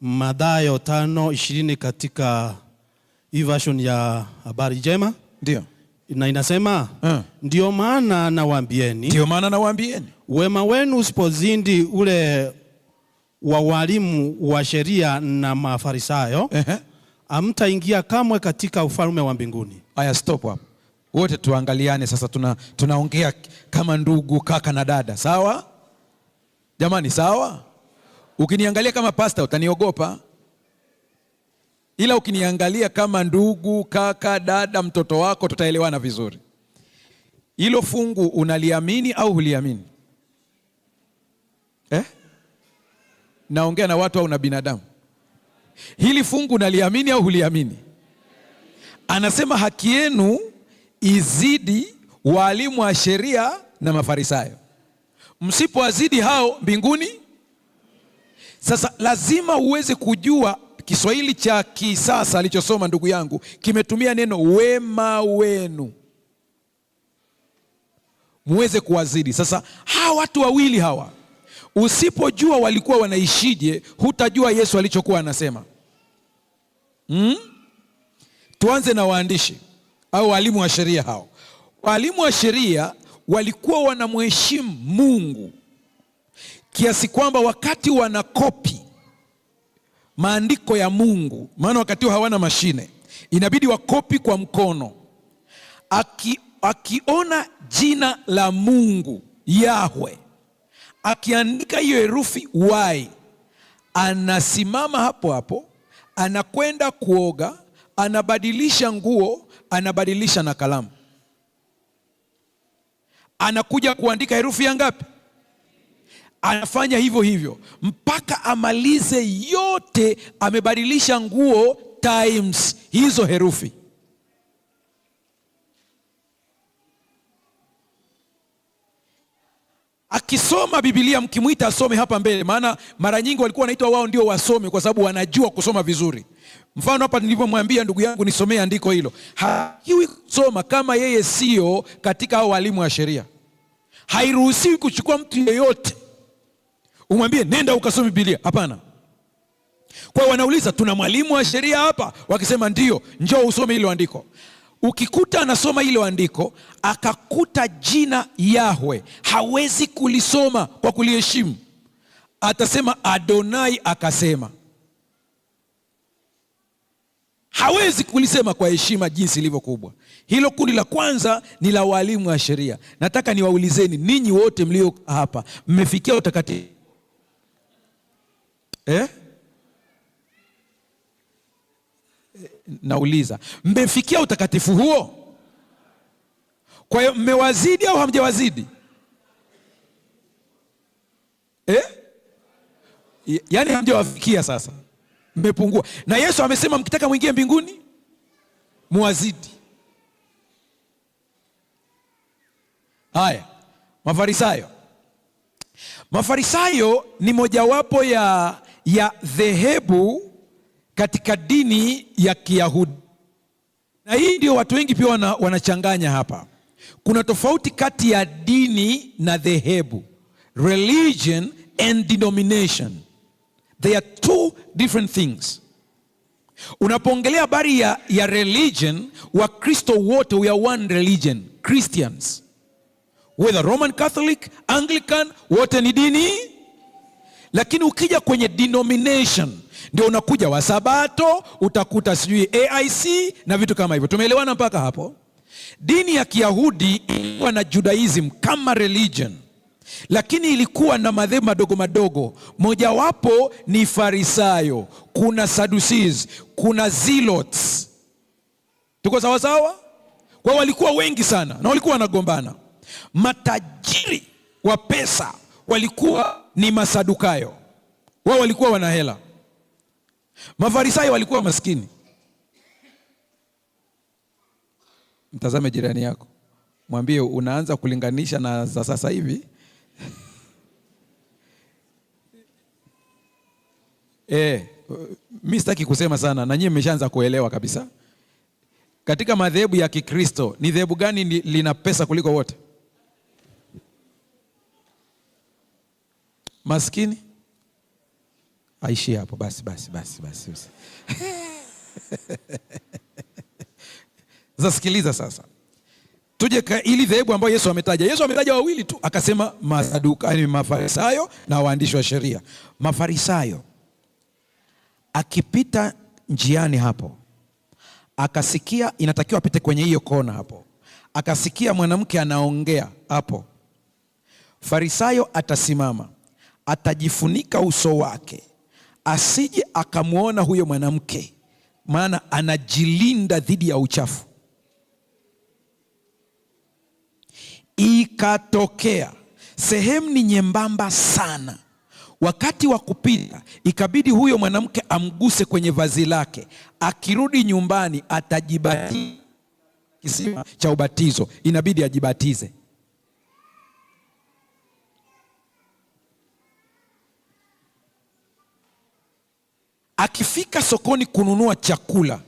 Mathayo 5:20 katika hii version ya Habari Njema. Ndio. Na inasema ndio maana nawaambieni, wema wenu usipozidi ule wa walimu wa sheria na Mafarisayo, hamtaingia kamwe katika ufalme wa mbinguni. Aya, stop hapo. Wote tuangaliane sasa, tunaongea kama ndugu, kaka na dada. Sawa? Jamani, sawa? Ukiniangalia kama pastor utaniogopa. Ila ukiniangalia kama ndugu, kaka, dada, mtoto wako, tutaelewana vizuri. Hilo fungu unaliamini au huliamini? Naongea na watu au na binadamu? Hili fungu unaliamini au huliamini? Anasema haki yenu izidi walimu wa sheria na Mafarisayo. Msipowazidi hao mbinguni. Sasa lazima uweze kujua Kiswahili cha kisasa alichosoma ndugu yangu kimetumia neno wema wenu, muweze kuwazidi. Sasa hawa watu wawili hawa, usipojua walikuwa wanaishije, hutajua Yesu alichokuwa anasema. Tuanze na waandishi au walimu wa sheria hao. Walimu wa sheria walikuwa wanamheshimu Mungu kiasi kwamba wakati wanakopi maandiko ya Mungu, maana wakati hawana mashine, inabidi wakopi kwa mkono. Akiona jina la Mungu Yahweh, akiandika hiyo herufi Y, anasimama hapo hapo, anakwenda kuoga, anabadilisha nguo, anabadilisha na kalamu, anakuja kuandika herufi ya ngapi? Anafanya hivyo hivyo mpaka amalize yote, amebadilisha nguo times hizo herufi. Akisoma Biblia, mkimwita asome hapa mbele, maana mara nyingi walikuwa wanaitwa wao ndio wasome kwa sababu wanajua kusoma vizuri. Mfano hapa nilipomwambia ndugu yangu nisomee andiko hilo, hajui kusoma kama yeye sio katika hao walimu wa sheria. Hairuhusiwi kuchukua mtu yeyote umwambie nenda ukasome Biblia. Hapana. Kwa hiyo wanauliza, tuna mwalimu wa sheria hapa? Wakisema ndio, njoo usome hilo andiko. Ukikuta anasoma hilo andiko akakuta jina Yahweh, hawezi kulisoma kwa kuliheshimu. Atasema Adonai akasema. Hawezi kulisema kwa heshima jinsi ilivyo kubwa. Hilo kundi la kwanza ni la walimu wa sheria. Nataka niwaulizeni ninyi wote mlio hapa, mmefikia utakatifu? Nauliza, mmefikia utakatifu huo? Kwa hiyo mmewazidi au hamjawazidi? Yaani hamjawafikia, sasa mmepungua. Na Yesu amesema mkitaka mwingie mbinguni muwazidi. Haya, Mafarisayo. Mafarisayo ni mojawapo ya dhehebu katika dini ya Kiyahudi. Na hii ndio watu wengi pia wanachanganya hapa. Kuna tofauti kati ya dini na dhehebu. Religion and denomination. They are two different things. Unapoongelea habari ya religion, Wakristo wote we are one religion, Christians. Whether Roman Catholic, Anglican, wote ni dini. Lakini ukija kwenye denomination, ndio unakuja wa Sabato, utakuta sijui AIC na vitu kama hivyo. Tumeelewana mpaka hapo? Dini ya Kiyahudi ilikuwa na Judaism kama religion, lakini ilikuwa na madhehebu madogo madogo. Mojawapo ni Farisayo, kuna Sadducees, kuna Zealots. Tuko sawa sawa? Kwa walikuwa wengi sana na walikuwa wanagombana. Matajiri wa pesa walikuwa ni Masadukayo. Wao walikuwa wana hela. Mafarisayo walikuwa maskini. Mtazame jirani yako, mwambie unaanza kulinganisha na za sasa hivi. Mimi sitaki kusema sana na nyinyi mmeshaanza kuelewa kabisa. Katika madhehebu ya Kikristo ni dhehebu gani lina pesa kuliko wote? Maskini? Aishi hapo basi. Sasa sikiliza sasa. Tuje ili dhehebu ambayo Yesu ametaja. Yesu ametaja wawili tu, akasema Masadukayo, Mafarisayo na waandishi wa sheria. Mafarisayo akipita njiani hapo, akasikia, inatakiwa apite kwenye hiyo kona hapo, akasikia mwanamke anaongea hapo. Farisayo atasimama, atajifunika uso wake asije akamuona huyo mwanamke, maana anajilinda dhidi ya uchafu. Ikatokea sehemu ni nyembamba sana, wakati wa kupita ikabidi huyo mwanamke amguse kwenye vazi lake. Akirudi nyumbani atajibatiza, kisima cha ubatizo inabidi ajibatize. Akifika sokoni kununua chakula,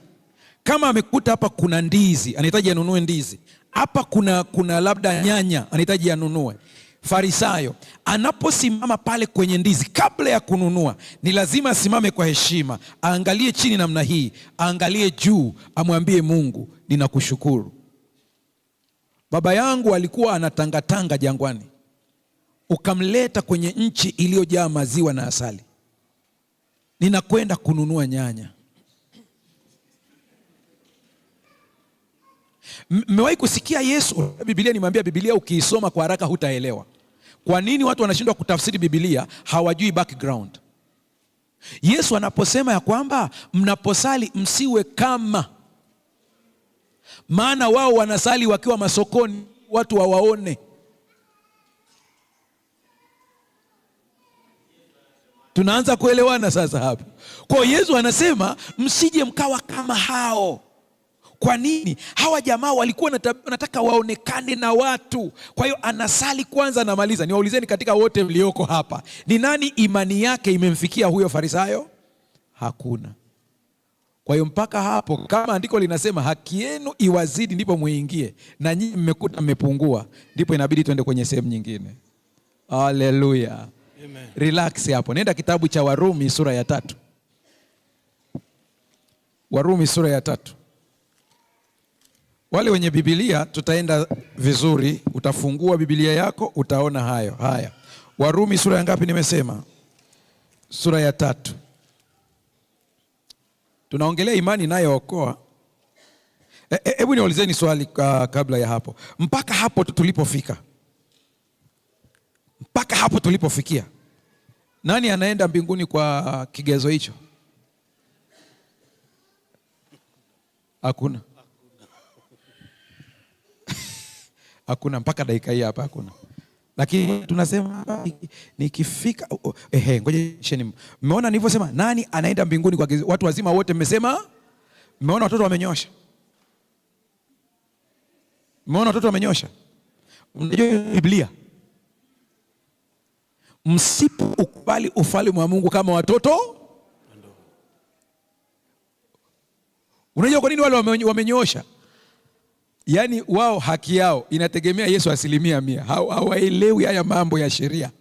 kama amekuta hapa kuna ndizi, anahitaji anunue ndizi. Hapa kuna labda nyanya, anahitaji anunue. Farisayo anaposimama pale kwenye ndizi, kabla ya kununua ni lazima asimame kwa heshima, aangalie chini namna hii, aangalie juu, amwambie Mungu, ninakushukuru. Baba yangu alikuwa anatangatanga jangwani, ukamleta kwenye nchi iliyojaa maziwa na asali. Ninakwenda kununua nyanya. Mmewahi kusikia Yesu? Biblia nimwambia, Biblia ukiisoma kwa haraka hutaelewa. Kwa nini watu wanashindwa kutafsiri Biblia? Hawajui background. Yesu anaposema ya kwamba mnaposali msiwe kama, maana wao wanasali wakiwa masokoni watu wawaone. Tunaanza kuelewana sasa hapo. Kwa Yesu anasema msije mkawa kama hao. Kwa nini? Hawa jamaa walikuwa wanataka waonekane na watu. Kwa hiyo anasali kwanza, anamaliza. Niwaulizeni, katika wote mlioko hapa, ni nani imani yake imemfikia huyo Farisayo? Hakuna. Kwa hiyo mpaka hapo, kama andiko linasema haki yenu iwazidi ndipo muingie, na nyinyi mmekuta mmepungua, ndipo inabidi tuende kwenye sehemu nyingine. Haleluya. Amen. Relax hapo. Nenda kitabu cha Warumi sura ya 3. Warumi sura ya 3. Wale wenye Biblia tutaenda vizuri, utafungua Biblia yako utaona hayo. Haya. Warumi sura ya ngapi nimesema? Sura ya 3. Tunaongelea imani inayookoa. Hebu niulizeni swali kabla ya hapo. Mpaka hapo tulipofika, mpaka hapo tulipofikia, nani anaenda mbinguni kwa kigezo hicho? Hakuna. Hakuna mpaka dakika hii hapa hakuna. Lakini tunasema nikifika, ngoja sheni. Mmeona nilivyosema nani anaenda mbinguni kwa watu wazima wote? Mmesema mmeona watoto wamenyosha. Mmeona watoto wamenyosha. Mnajua Biblia, msipo ukubali ufalme wa Mungu kama watoto. Unajua kwa nini wale wamenyosha? Yaani wao haki yao inategemea Yesu 100%. Hawaelewi haya mambo ya sheria.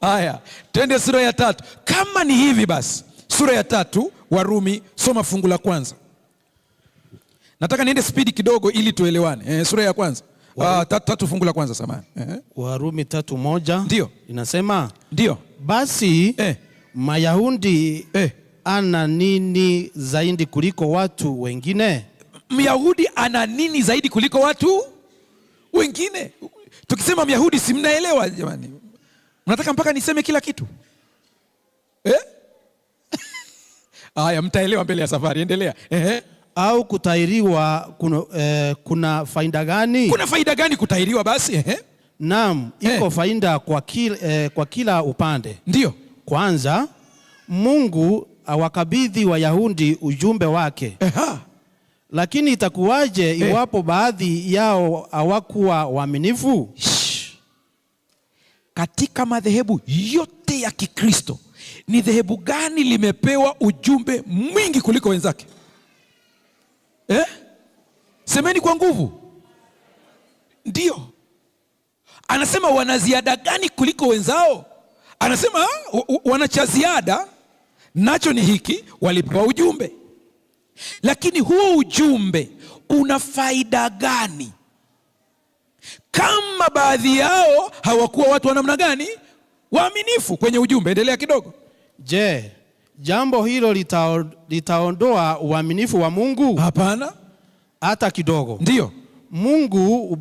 Haya, twende sura ya 3. Kama ni hivi basi, sura ya 3 Warumi, soma fungu la kwanza. Nataka niende spidi kidogo ili tuelewane. Sura ya kwanza. 3 fungu la kwanza samahani. Warumi 3:1. Ndio. Inasema, ndio. Basi Mayahudi ana nini zaidi kuliko watu wengine? Myahudi ana nini zaidi kuliko watu wengine? Tukisema Myahudi si mnaelewa jamani? Mnataka mpaka niseme kila kitu? Haya, mtaelewa mbele ya safari. Endelea. au kutahiriwa kuna faida gani? Kuna faida gani kutahiriwa basi? Naam, iko faida kwa kila upande. Ndio. Kwanza, Mungu awakabidhi Wayahudi ujumbe wake. Lakini itakuwaje iwapo baadhi yao hawakuwa waaminifu? Katika madhehebu yote ya Kikristo, ni dhehebu gani limepewa ujumbe mwingi kuliko wenzake? Semeni kwa nguvu. Ndio. Anasema wana ziada gani kuliko wenzao? Anasema wana cha ziada, nacho ni hiki, walipewa ujumbe. Lakini huo ujumbe una faida gani kama baadhi yao hawakuwa watu wa namna gani? Waaminifu kwenye ujumbe. Endelea kidogo. Je, jambo hilo litaondoa uaminifu wa Mungu? Hapana, hata kidogo. Ndio. Mungu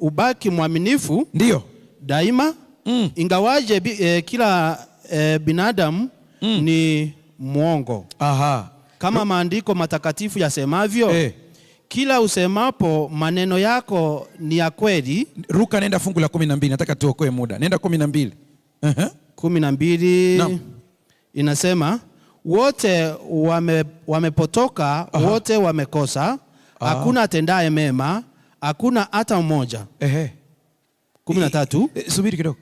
ubaki mwaminifu, ndio, daima. Ingawaje kila binadamu ni mwongo. Kama maandiko matakatifu yasemavyo, kila usemapo maneno yako ni ya kweli. Ruka, nenda fungu la 12, nataka tuokoe muda. Nenda 12. 12 inasema wote wamepotoka, wote wamekosa, hakuna atendaye mema, hakuna hata mmoja. 13. Subiri kidogo,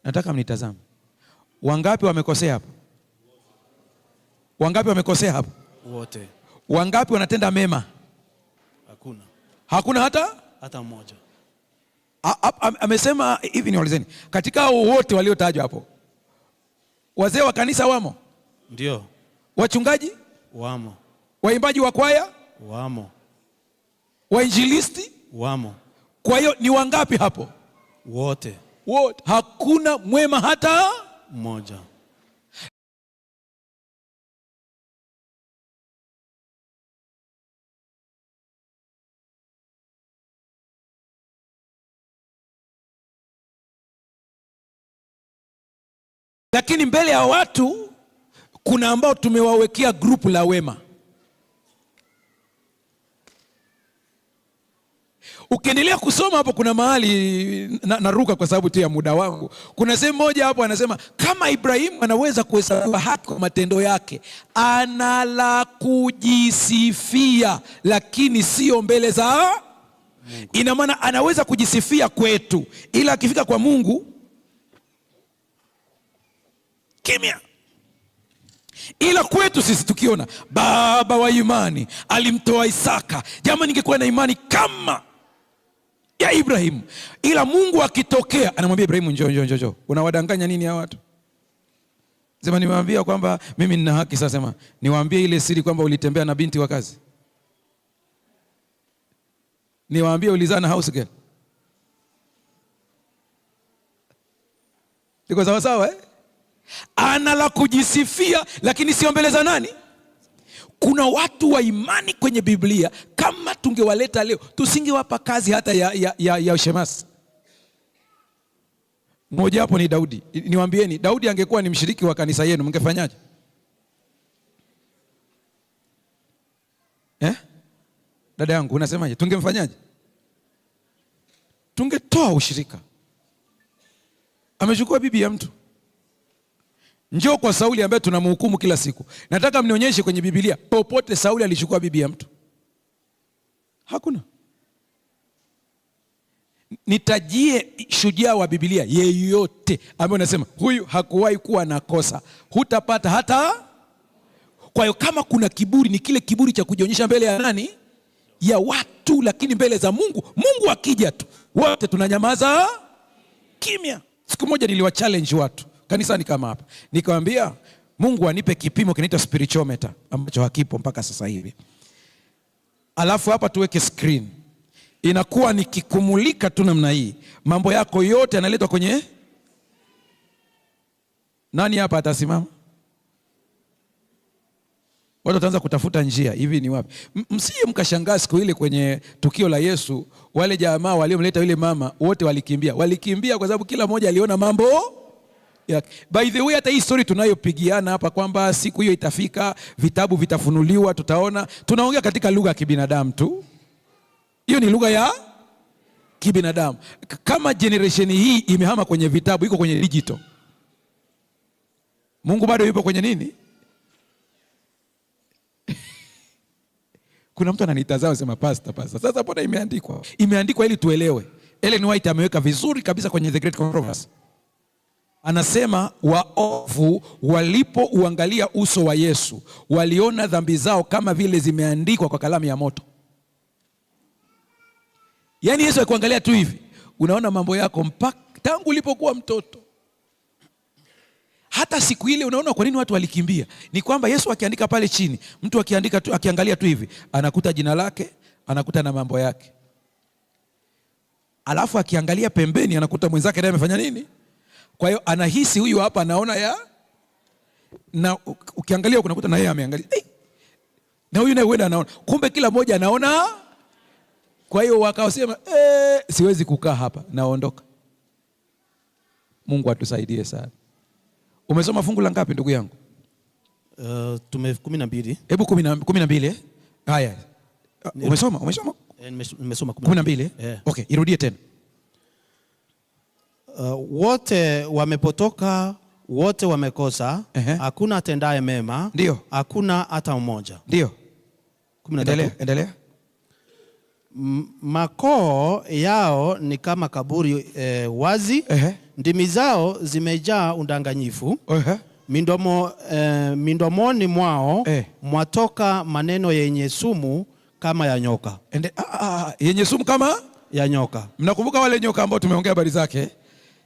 nataka mnitazame. Wangapi wamekosea hapo? Wangapi wamekosea hapo? Wote. Wangapi wanatenda mema? Hakuna. Hakuna hata mmoja. Amesema hivi, niulizeni, katika hao wote waliotajwa hapo, wazee wa kanisa wamo? Ndio. Wachungaji wamo? Waimbaji wa kwaya wamo? Wainjilisti wamo? Kwa hiyo ni wangapi hapo? Wote. Wote. Hakuna mwema hata mmoja. Lakini mbele ya watu kuna ambao tumewawekea grupu la wema. Ukiendelea kusoma hapo, kuna mahali naruka kwa sababu tu ya muda wangu. Kuna sehemu moja hapo anasema kama Ibrahimu anaweza kuhesabiwa haki kwa matendo yake, ana la kujisifia, lakini sio mbele za Mungu. Ina maana anaweza kujisifia kwetu, ila akifika kwa Mungu kimya. Ila kwetu sisi tukiona baba wa imani alimtoa Isaka, jamani, ningekuwa na imani kama ya Ibrahimu. Ila Mungu akitokea anamwambia Ibrahimu, njoo. Unawadanganya nini hawa watu? Sema niwaambia kwamba mimi nina haki. Sasa sema niwaambie ile siri kwamba ulitembea na binti wa kazi. Niwaambie ulizaa na house girl. Iko sawa sawa? Ana la kujisifia, lakini sio mbele za nani? Kuna watu wa imani kwenye Biblia, kama tungewaleta leo tusingewapa kazi hata ya ushemasi. Mmoja hapo ni Daudi. Niwaambieni, Daudi angekuwa ni mshiriki wa kanisa yenu, mngefanyaje? Dada yangu unasemaje? Tungemfanyaje? Tungetoa ushirika. Amechukua bibi ya mtu. Njoo kwa Sauli ambaye tunamhukumu kila siku. Nataka mnionyeshe kwenye Biblia popote Sauli alichukua bibi ya mtu. Hakuna. Nitajie shujaa wa Biblia yeyote ambaye unasema huyu hakuwahi kuwa na kosa. Hutapata hata. Kwa hiyo kama kuna kiburi, ni kile kiburi cha kujionyesha mbele ya nani? Ya watu, lakini mbele za Mungu, Mungu akija tu wote tunanyamaza kimya. Siku moja niliwa challenge watu kanisani kama hapa, nikamwambia Mungu anipe kipimo kinaitwa spirituometer ambacho hakipo mpaka sasa hivi. Alafu hapa tuweke screen, inakuwa nikikumulika tu namna hii, mambo yako yote yanaletwa kwenye nani? Hapa atasimama, watu wataanza kutafuta njia, hivi ni wapi? Msije mkashangaa siku ile kwenye tukio la Yesu, wale jamaa waliomleta yule mama wote walikimbia kwa sababu kila mmoja aliona mambo By the way, hata hii story tunayopigiana hapa kwamba siku hiyo itafika, vitabu vitafunuliwa, tutaona, tunaongea katika lugha ya kibinadamu tu. Hiyo ni lugha ya kibinadamu. Kama generation hii imehama kwenye vitabu, iko kwenye digital, Mungu bado yupo kwenye nini? Kuna mtu ananitazama sema pastor. Sasa hapo imeandikwa ili tuelewe. Ellen White ameweka vizuri kabisa kwenye The Great Controversy. Anasema waovu walipouangalia uso wa Yesu waliona dhambi zao kama vile zimeandikwa kwa kalamu ya moto. Yaani Yesu akuangalia tu hivi, unaona mambo yako mpaka tangu ulipokuwa mtoto. Hata siku ile unaona kwa nini watu walikimbia. Ni kwamba Yesu akiandika pale chini, mtu akiandika tu, akiangalia tu hivi, anakuta jina lake, anakuta na mambo yake. Alafu akiangalia pembeni anakuta mwenzake naye amefanya nini? Kwa hiyo anahisi huyu hapa anaona ya, na ukiangalia unakuta na yeye ameangalia. Na huyu naye huenda anaona. Kumbe kila mmoja anaona. Kwa hiyo wakasema siwezi kukaa hapa, naondoka. Mungu atusaidie sana. Umesoma fungu la ngapi ndugu yangu? Tume 12. Hebu 12. Haya. Umesoma? Nimesoma 12. Okay, irudie tena. Wote wamepotoka, wote wamekosa, hakuna atendaye mema, ndio, hakuna hata mmoja. Ndio. Endelea. Makoo yao ni kama kaburi wazi. Ndimi zao zimejaa udanganyifu. Midomoni mwao mwatoka maneno yenye sumu kama ya nyoka. Yenye sumu kama ya nyoka. Mnakumbuka wale nyoka ambao tumeongea habari zake?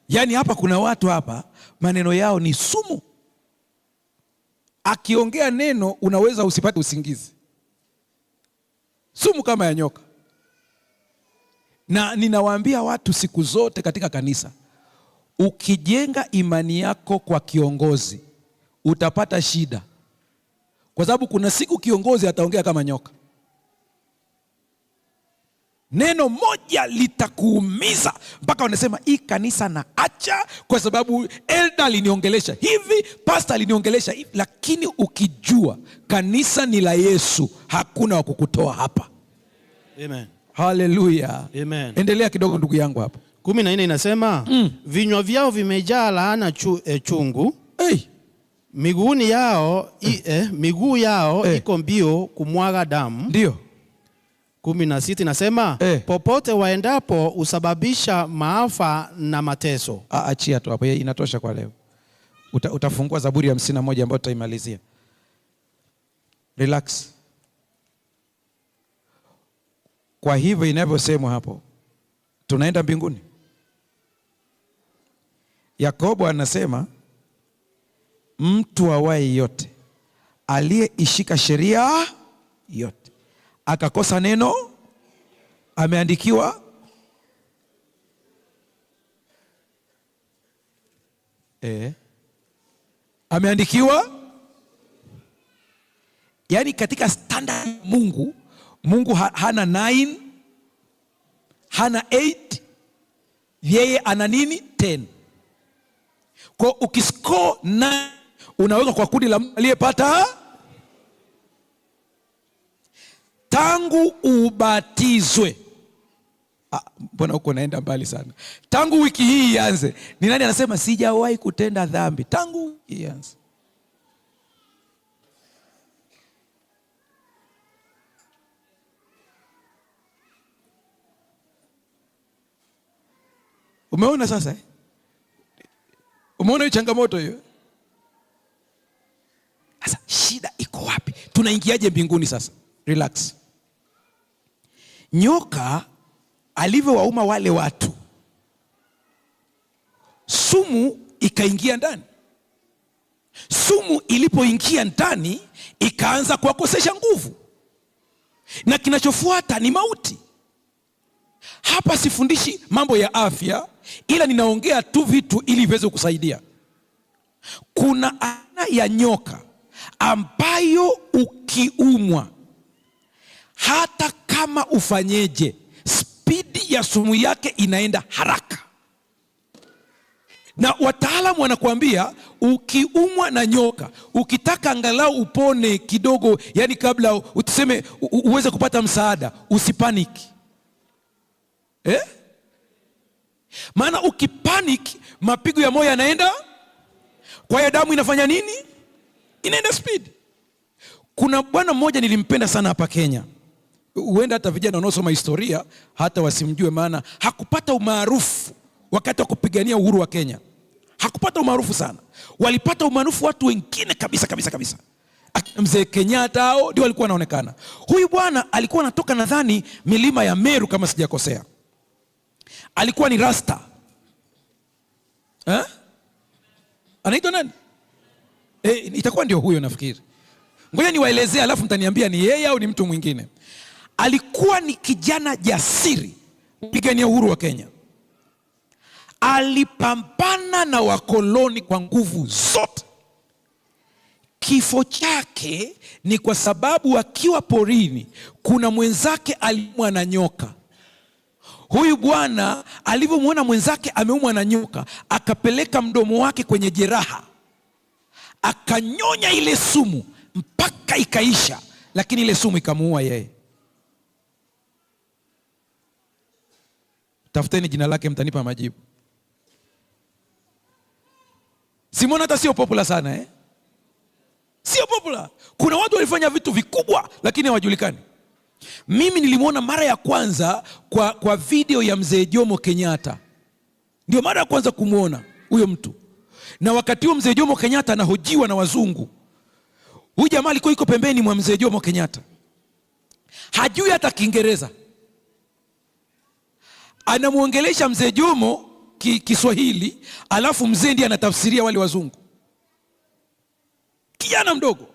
Yaani hapa kuna watu hapa maneno yao ni sumu. Akiongea neno unaweza usipate usingizi. Sumu kama ya nyoka. Na ninawaambia watu siku zote katika kanisa, ukijenga imani yako kwa kiongozi utapata shida. Kwa sababu kuna siku kiongozi ataongea kama nyoka. Neno moja litakuumiza mpaka wanasema hii kanisa na acha kwa sababu elder aliniongelesha hivi, pastor aliniongelesha hivi. Lakini ukijua kanisa ni la Yesu, hakuna wa kukutoa hapa. Amen. Hallelujah. Amen. Endelea kidogo ndugu yangu hapa. 14 inasema vinywa vyao vimejaa laana chungu. Miguu yao iko mbio kumwaga damu. Ndio. 16 inasema popote waendapo usababisha maafa na mateso. Achia tu hapo, inatosha kwa leo. Utafungua Zaburi ya 51 ambayo tutaimalizia. Relax. Kwa hivyo inavyosemwa hapo, tunaenda mbinguni. Yakobo anasema mtu awaye yote aliyeishika sheria yote akakosa neno ameandikiwa ameandikiwa. Yaani katika standard Mungu hana 9, hana 8, yeye ana nini? 10. Kwa ukiscore 9 unaweka kwa kundi la aliyepata. Tangu ubatizwe. Mbona huko naenda mbali sana? Tangu wiki hii ianze. Ni nani anasema sijawahi kutenda dhambi? Tangu ianze. Umeona sasa? Umeona hiyo changamoto hiyo? Sasa shida iko wapi? Tunaingiaje mbinguni sasa? Relax. Nyoka alivyowauma wale watu, sumu ikaingia ndani. Sumu ilipoingia ndani ikaanza kuwakosesha nguvu, na kinachofuata ni mauti. Hapa sifundishi mambo ya afya, ila ninaongea tu vitu ili viweze kusaidia. Kuna aina ya nyoka ambayo ukiumwa, hata kama ufanyeje, spidi ya sumu yake inaenda haraka. Na wataalamu wanakuambia ukiumwa na nyoka, ukitaka angalau upone kidogo, yani kabla utuseme uweze kupata msaada, usipaniki. Maana ukipanic mapigo ya moyo yanaenda, kwa hiyo damu inafanya nini? Inaenda speed. Kuna bwana mmoja nilimpenda sana hapa Kenya. Huenda hata vijana wanaosoma historia hata wasimjue, maana hakupata umaarufu wakati wa kupigania uhuru wa Kenya. Hakupata umaarufu sana. Walipata umaarufu watu wengine kabisa. Mzee Kenyatta hao ndio walikuwa wanaonekana. Huyu bwana alikuwa anatoka nadhani milima ya Meru kama sijakosea. Alikuwa ni rasta. Anaitwa nani? Itakuwa ndio huyo nafikiri. Ngoja niwaelezee alafu mtaniambia ni yeye au ni mtu mwingine. Alikuwa ni kijana jasiri kupigania uhuru wa Kenya. Alipambana na wakoloni kwa nguvu zote. Kifo chake ni kwa sababu akiwa porini kuna mwenzake aliumwa na nyoka. Huyu bwana alivyomwona mwenzake ameumwa na nyoka, akapeleka mdomo wake kwenye jeraha, akanyonya ile sumu mpaka ikaisha, lakini ile sumu ikamuua yeye. Tafuteni jina lake mtanipa majibu. Simona hata sio popular sana Sio popular. Kuna watu walifanya vitu vikubwa lakini hawajulikani. Mimi nilimwona mara ya kwanza kwa video ya mzee Jomo Kenyatta. Ndio mara ya kwanza kumwona huyo mtu. Na wakati huo mzee Jomo Kenyatta anahojiwa na wazungu. Huyu jamaa alikuwa yuko pembeni mwa mzee Jomo Kenyatta. Hajui hata Kiingereza. Anamuongelesha mzee Jomo Kiswahili, alafu mzee ndiye anatafsiria wale wazungu. Kijana mdogo.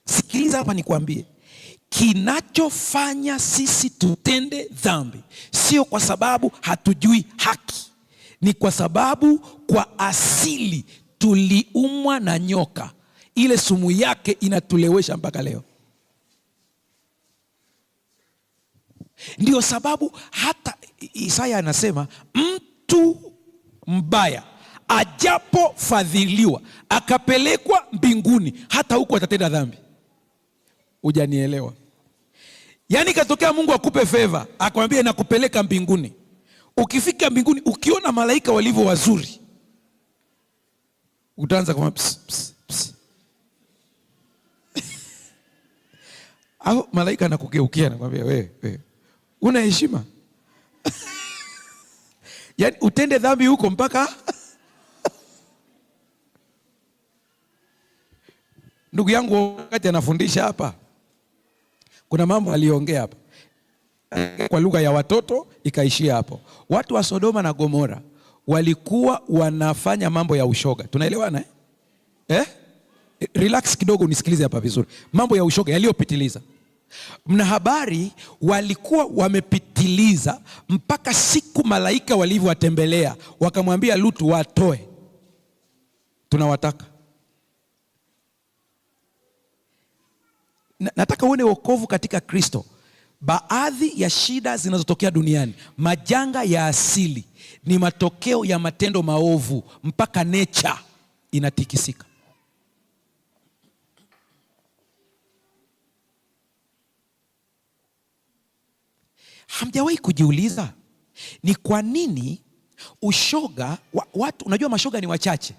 Sikiliza hapa nikwambie. Kinachofanya sisi tutende dhambi sio kwa sababu hatujui haki. Ni kwa sababu kwa asili tuliumwa na nyoka. Ile sumu yake inatulewesha mpaka leo. Ndio sababu hata Isaya anasema mtu mbaya ajapofadhiliwa akapelekwa mbinguni, hata huko atatenda dhambi. Hujanielewa? Yaani katokea Mungu akupe favor, akwambia nakupeleka mbinguni. Ukifika mbinguni ukiona malaika walivyo wazuri, utaanza kama ps. Au malaika anakugeukia anakuambia wewe una heshima? Yaani utende dhambi huko mpaka ndugu yangu wakati anafundisha hapa, kuna mambo aliongea hapa kwa lugha ya watoto ikaishia hapo. Watu wa Sodoma na Gomora walikuwa wanafanya mambo ya ushoga. Tunaelewana Relax kidogo unisikilize hapa vizuri. Mambo ya ushoga yaliyopitiliza. Mna habari walikuwa wamepitiliza mpaka siku malaika walivyowatembelea wakamwambia Lutu watoe. Tunawataka. Nataka uone wokovu katika Kristo. Baadhi ya shida zinazotokea duniani, majanga ya asili, ni matokeo ya matendo maovu, mpaka nature inatikisika. Hamjawahi kujiuliza ni kwa nini ushoga watu, unajua mashoga ni wachache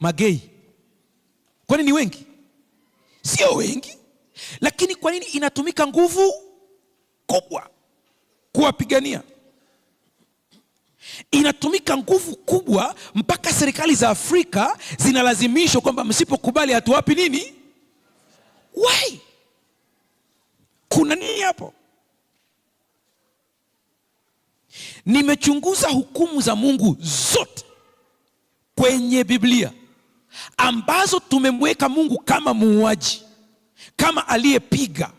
magei, kwa nini wengi? Sio wengi, lakini kwa nini inatumika nguvu kubwa kuwapigania? Inatumika nguvu kubwa mpaka serikali za Afrika zinalazimishwa kwamba msipokubali hatuwapi nini? Why? Kuna nini hapo? Nimechunguza hukumu za Mungu zote kwenye Biblia ambazo tumemweka Mungu kama muuaji, kama aliyepiga.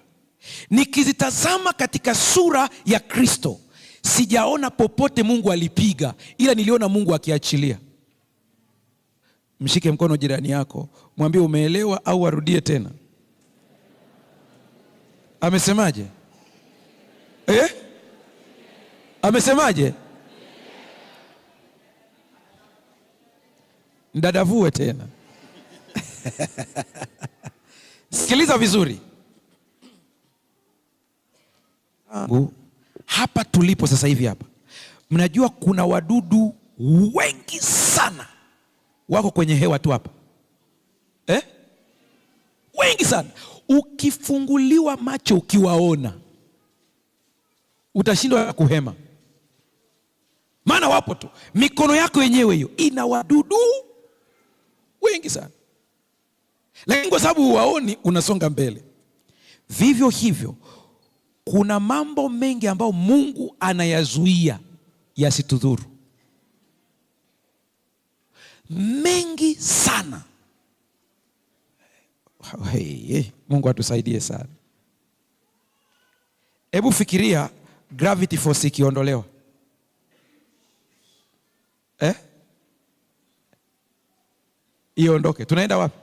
Nikizitazama katika sura ya Kristo, sijaona popote Mungu alipiga, ila niliona Mungu akiachilia. Mshike mkono jirani yako, mwambie umeelewa au arudie tena. Amesemaje? Amesemaje? ndadavue tena. Sikiliza vizuri. Hapa tulipo sasa hivi hapa, mnajua kuna wadudu wengi sana wako kwenye hewa tu hapa. Wengi sana. Ukifunguliwa macho ukiwaona, utashindwa kuhema. Maana wapo tu. Mikono yako yenyewe hiyo ina wadudu wengi sana. Lakini kwa sababu huwaoni, unasonga mbele. Vivyo hivyo, kuna mambo mengi ambayo Mungu anayazuia yasitudhuru. Mengi sana. Mungu atusaidie sana. Hebu fikiria gravity force ikiondolewa. Iondoke, tunaenda wapi?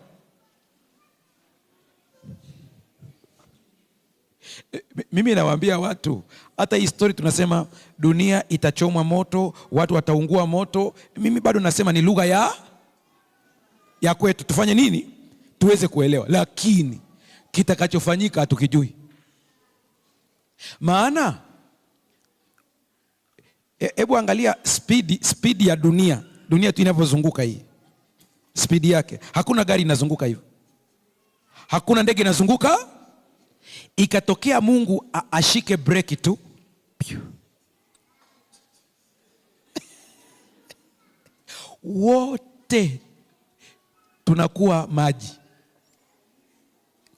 Mimi nawaambia watu, hata hii story tunasema dunia itachomwa moto, watu wataungua moto. Mimi bado nasema ni lugha ya kwetu. Tufanye nini? Tuweze kuelewa. Lakini kitakachofanyika hatukijui. Maana hebu angalia speed ya dunia. Dunia tu inavyozunguka hii. Speed yake. Hakuna gari inazunguka hivyo. Hakuna ndege inazunguka. Ikatokea Mungu ashike breki tu. Wote tunakuwa maji.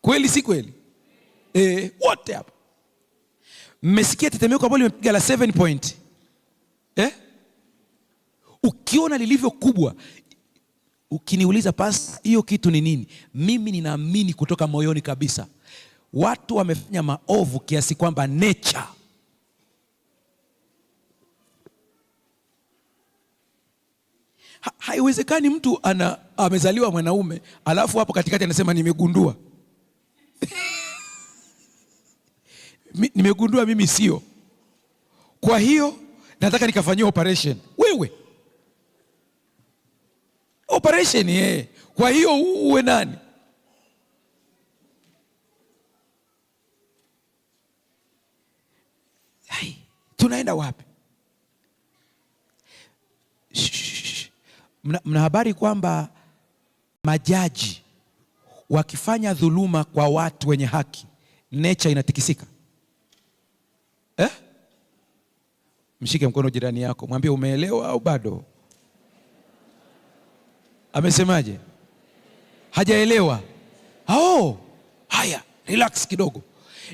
Kweli si kweli? Wote hapa. Mmesikia tetemeko ambalo limepiga la 7 point. Ukiona lilivyo kubwa, ukiniuliza pasta, hiyo kitu ni nini? Mimi ninaamini kutoka moyoni kabisa, watu wamefanya maovu kiasi kwamba nature haiwezekani mtu amezaliwa mwanaume alafu hapo katikati anasema nimegundua. Nimegundua mimi sio. Kwa hiyo nataka nikafanyia operation. Wewe operation Kwa hiyo uwe nani? Tunaenda wapi? Mna habari kwamba majaji wakifanya dhuluma kwa watu wenye haki, nature inatikisika? Mshike mkono jirani yako, mwambie umeelewa au bado? Amesemaje? Hajaelewa? Haya, relax kidogo.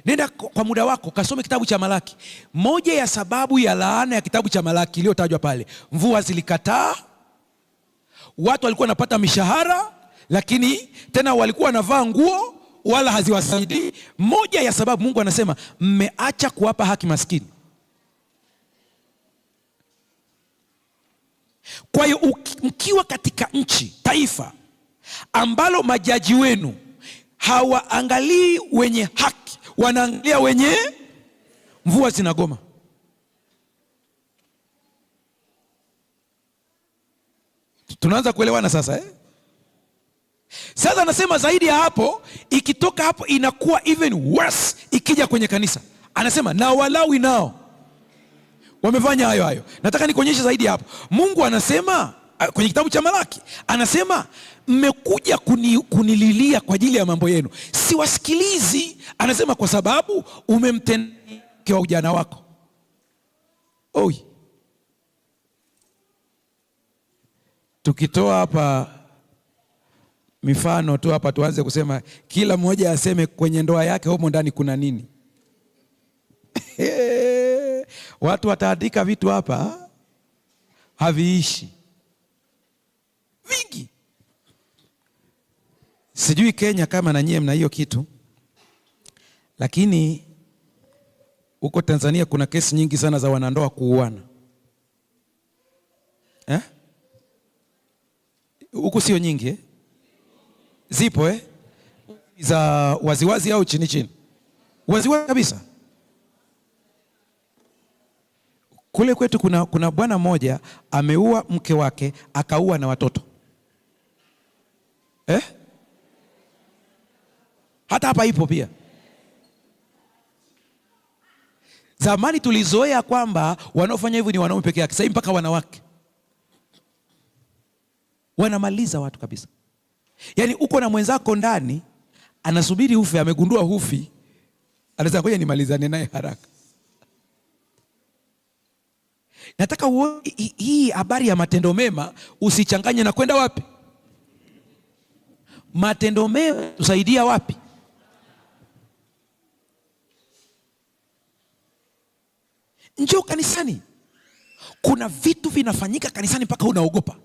Nenda kwa muda wako kasome kitabu cha Malaki. Moja ya sababu ya laana ya kitabu cha Malaki iliyotajwa pale, mvua zilikataa, watu walikuwa wanapata mishahara, lakini tena walikuwa wanavaa nguo wala haziwasaidii. Moja ya sababu, Mungu anasema mmeacha kuwapa haki maskini. Kwa hiyo mkiwa katika nchi, taifa ambalo majaji wenu hawaangalii wenye haki, wanaangalia wenye mvua zinagoma. Tunaanza kuelewana sasa Sasa anasema zaidi ya hapo, ikitoka hapo inakuwa even worse ikija kwenye kanisa. Anasema na Walawi nao wamefanya hayo. Nataka nikuonyeshe zaidi hapo. Mungu anasema kwenye kitabu cha Malaki, anasema mmekuja kunililia kwa ajili ya mambo yenu, siwasikilizi. Anasema kwa sababu umemtendea wa ujana wako. Tukitoa hapa mifano tu hapa, tuanze kusema kila mmoja aseme kwenye ndoa yake humo ndani kuna nini. Watu wataandika vitu hapa haviishi vingi. Sijui Kenya kama na nyie mna hiyo kitu, lakini huko Tanzania kuna kesi nyingi sana za wanandoa kuuana. Huko sio nyingi Zipo za waziwazi au chini chini? Waziwazi kabisa. Kule kwetu kuna bwana mmoja ameua mke wake, akaua na watoto. Hata hapa ipo pia. Zamani tulizoea kwamba wanaofanya hivyo ni wanaume peke yake. Sasa mpaka wanawake wanamaliza watu kabisa. Yaani uko na mwenzako ndani anasubiri ufe, amegundua hufi, anasema ngoja nimalizane naye haraka. Nataka hii habari ya matendo mema usichanganye na kwenda wapi? Matendo mema tusaidia wapi? Njoo kanisani. Kuna vitu vinafanyika kanisani mpaka unaogopa.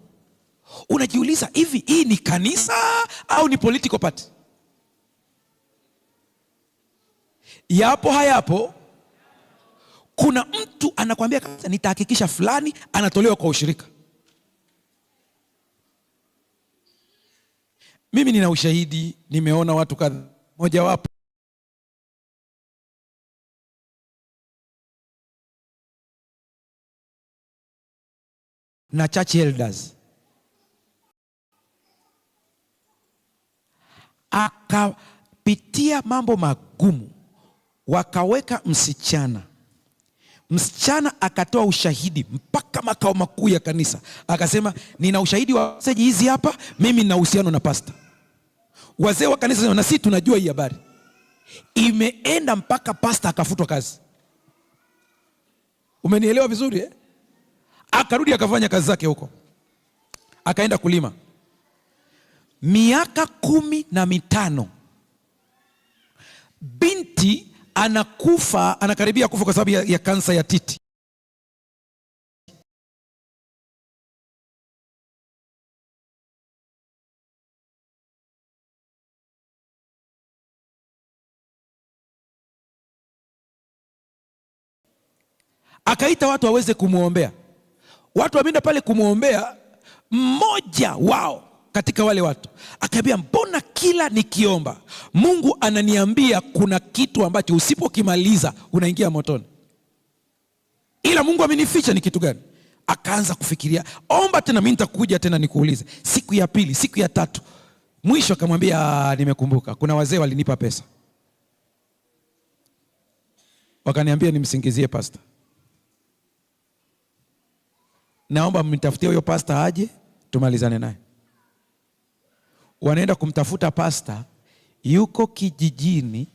Unajiuliza, hivi hii ni kanisa au ni political party? Yapo hayapo? Kuna mtu anakuambia kabisa nitahakikisha fulani anatolewa kwa ushirika. Mimi nina ushahidi, nimeona watu kadhaa. Moja wapo na church elders akapitia mambo magumu, wakaweka msichana akatoa ushahidi mpaka makao makuu ya kanisa, akasema nina ushahidi wa message hizi hapa, mimi nina uhusiano na pastor. Wazee wa kanisa na sisi tunajua hii habari. Imeenda mpaka pastor akafutwa kazi. Umenielewa vizuri eh? Akarudi akafanya kazi zake huko, akaenda kulima. Miaka 15 binti anakufa, anakaribia kufa kwa sababu ya kansa ya titi. Akaita watu waweze kumwombea. Watu wameenda pale kumwombea. Mmoja wao katika wale watu akaambia, mbona kila nikiomba Mungu ananiambia kuna kitu ambacho usipokimaliza unaingia motoni, ila Mungu amenificha, ni kitu gani? Akaanza kufikiria, omba tena, mimi nitakuja tena nikuulize. Siku ya pili, siku ya tatu, mwisho akamwambia, nimekumbuka, kuna wazee walinipa pesa, wakaniambia nimsingizie pastor. Naomba mtafutie huyo pastor aje tumalizane naye. Wanaenda kumtafuta pastor, yuko kijijini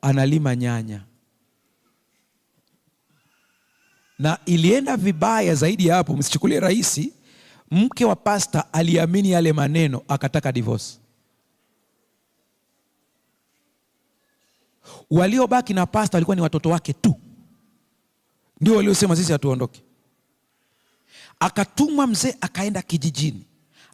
analima nyanya. Na ilienda vibaya zaidi ya hapo, msichukulie rahisi. Mke wa pastor aliamini yale maneno, akataka divorce. Waliobaki na pastor walikuwa ni watoto wake tu, ndio waliosema sisi hatuondoke. Akatumwa mzee, akaenda kijijini,